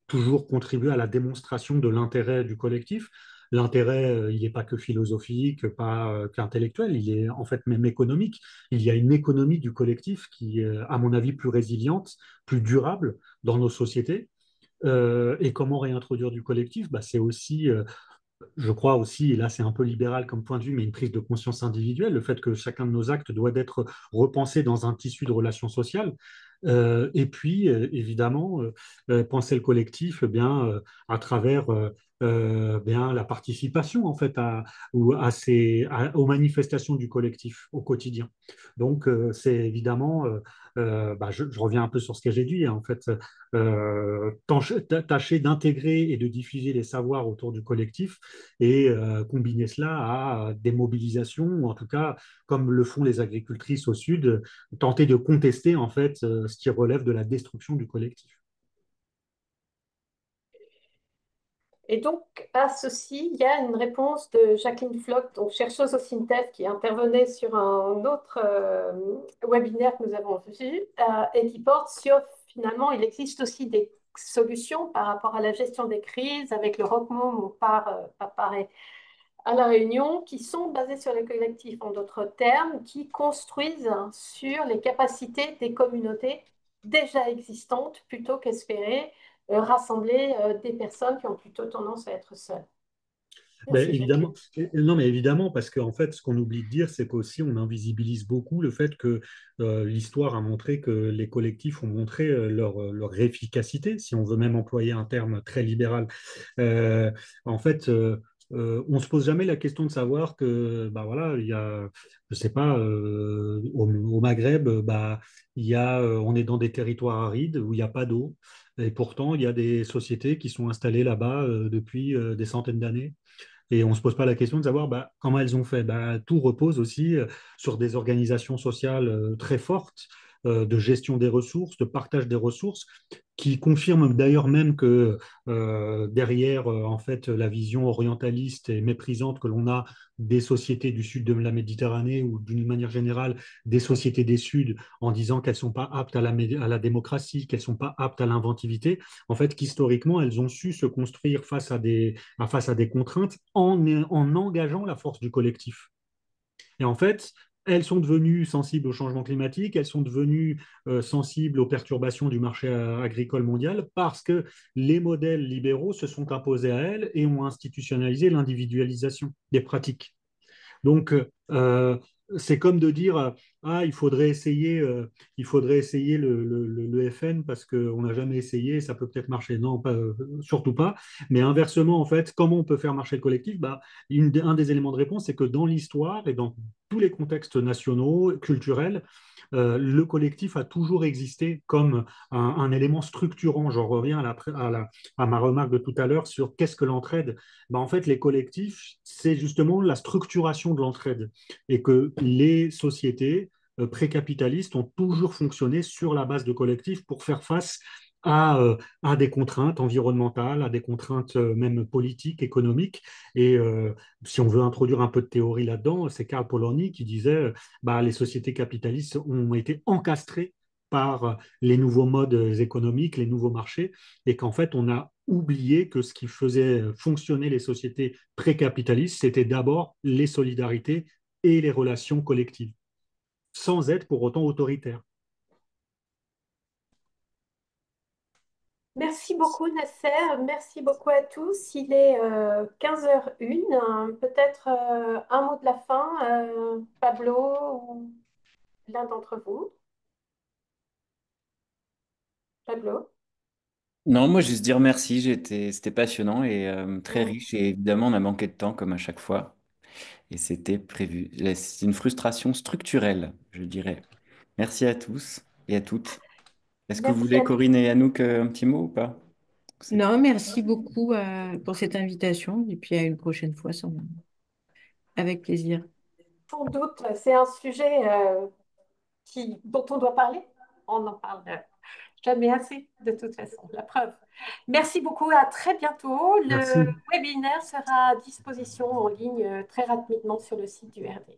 toujours contribuer à la démonstration de l'intérêt du collectif. L'intérêt, il n'est pas que philosophique, pas qu'intellectuel, il est en fait même économique. Il y a une économie du collectif qui est, à mon avis, plus résiliente, plus durable dans nos sociétés. Et comment réintroduire du collectif? Bah, c'est aussi je crois aussi, et là c'est un peu libéral comme point de vue, mais une prise de conscience individuelle, le fait que chacun de nos actes doit être repensé dans un tissu de relations sociales. Et puis, évidemment, penser le collectif à travers bien, la participation en fait aux manifestations du collectif au quotidien. Donc, c'est évidemment, je reviens un peu sur ce que j'ai dit, hein, en fait, tâcher d'intégrer et de diffuser les savoirs autour du collectif et combiner cela à des mobilisations, ou en tout cas, comme le font les agricultrices au sud, tenter de contester en fait ce qui relève de la destruction du collectif. Et donc, à ceci, il y a une réponse de Jacqueline Flock, donc chercheuse au SINTEF, qui intervenait sur un autre webinaire que nous avons vu et qui porte sur, finalement, il existe aussi des solutions par rapport à la gestion des crises avec le ROCMOM ou par pareil à La Réunion, qui sont basées sur les collectifs, en d'autres termes, qui construisent sur les capacités des communautés déjà existantes plutôt qu'espérer rassembler des personnes qui ont plutôt tendance à être seules. Ben, Merci, Jacqueline. évidemment, non, mais évidemment, parce qu'en fait, ce qu'on oublie de dire, c'est qu'aussi on invisibilise beaucoup le fait que l'histoire a montré que les collectifs ont montré leur efficacité, si on veut même employer un terme très libéral. Euh, En fait, on se pose jamais la question de savoir que, bah voilà, il y a, je sais pas, au Maghreb, on est dans des territoires arides où il n'y a pas d'eau. Et pourtant, il y a des sociétés qui sont installées là-bas depuis des centaines d'années. Et on ne se pose pas la question de savoir comment elles ont fait. Tout repose aussi sur des organisations sociales très fortes, de gestion des ressources, de partage des ressources, qui confirment d'ailleurs même que derrière en fait la vision orientaliste et méprisante que l'on a des sociétés du sud de la Méditerranée ou d'une manière générale des sociétés des Suds en disant qu'elles ne sont pas aptes à la démocratie, qu'elles ne sont pas aptes à l'inventivité, en fait qu'historiquement elles ont su se construire face à des contraintes en engageant la force du collectif. Et en fait, elles sont devenues sensibles au changement climatique, elles sont devenues sensibles aux perturbations du marché agricole mondial parce que les modèles libéraux se sont imposés à elles et ont institutionnalisé l'individualisation des pratiques. Donc, c'est comme de dire, ah, il faudrait essayer le FN parce qu'on n'a jamais essayé, ça peut peut-être marcher. Non, surtout pas. Mais inversement, en fait, comment on peut faire marcher le collectif? Un des éléments de réponse, c'est que dans l'histoire et dans tous les contextes nationaux, culturels, le collectif a toujours existé comme un élément structurant. J'en reviens à ma remarque de tout à l'heure sur qu'est-ce que l'entraide. En fait, les collectifs, c'est justement la structuration de l'entraide et que les sociétés précapitalistes ont toujours fonctionné sur la base de collectifs pour faire face à des contraintes environnementales, à des contraintes même politiques, économiques. Et si on veut introduire un peu de théorie là-dedans, c'est Karl Polanyi qui disait les sociétés capitalistes ont été encastrées par les nouveaux modes économiques, les nouveaux marchés, et qu'en fait, on a oublié que ce qui faisait fonctionner les sociétés précapitalistes, c'était d'abord les solidarités et les relations collectives, sans être pour autant autoritaire. Merci beaucoup, Nasser. Merci beaucoup à tous. Il est 15h01. Peut-être un mot de la fin, Pablo ou l'un d'entre vous. Pablo? Non, moi, juste dire merci. C'était passionnant et très Mm. riche. Et évidemment, on a manqué de temps, comme à chaque fois. Et c'était prévu. C'est une frustration structurelle, je dirais. Merci à tous et à toutes. Est-ce que vous Merci voulez, à tous. Corinne et Anouk, un petit mot ou pas? C'est- Non, merci beaucoup pour cette invitation et puis à une prochaine fois, avec plaisir. Sans doute, c'est un sujet dont on doit parler. On n'en parle jamais assez, de toute façon, la preuve. Merci beaucoup, à très bientôt. Le Merci. webinaire sera à disposition en ligne très rapidement sur le site du RD.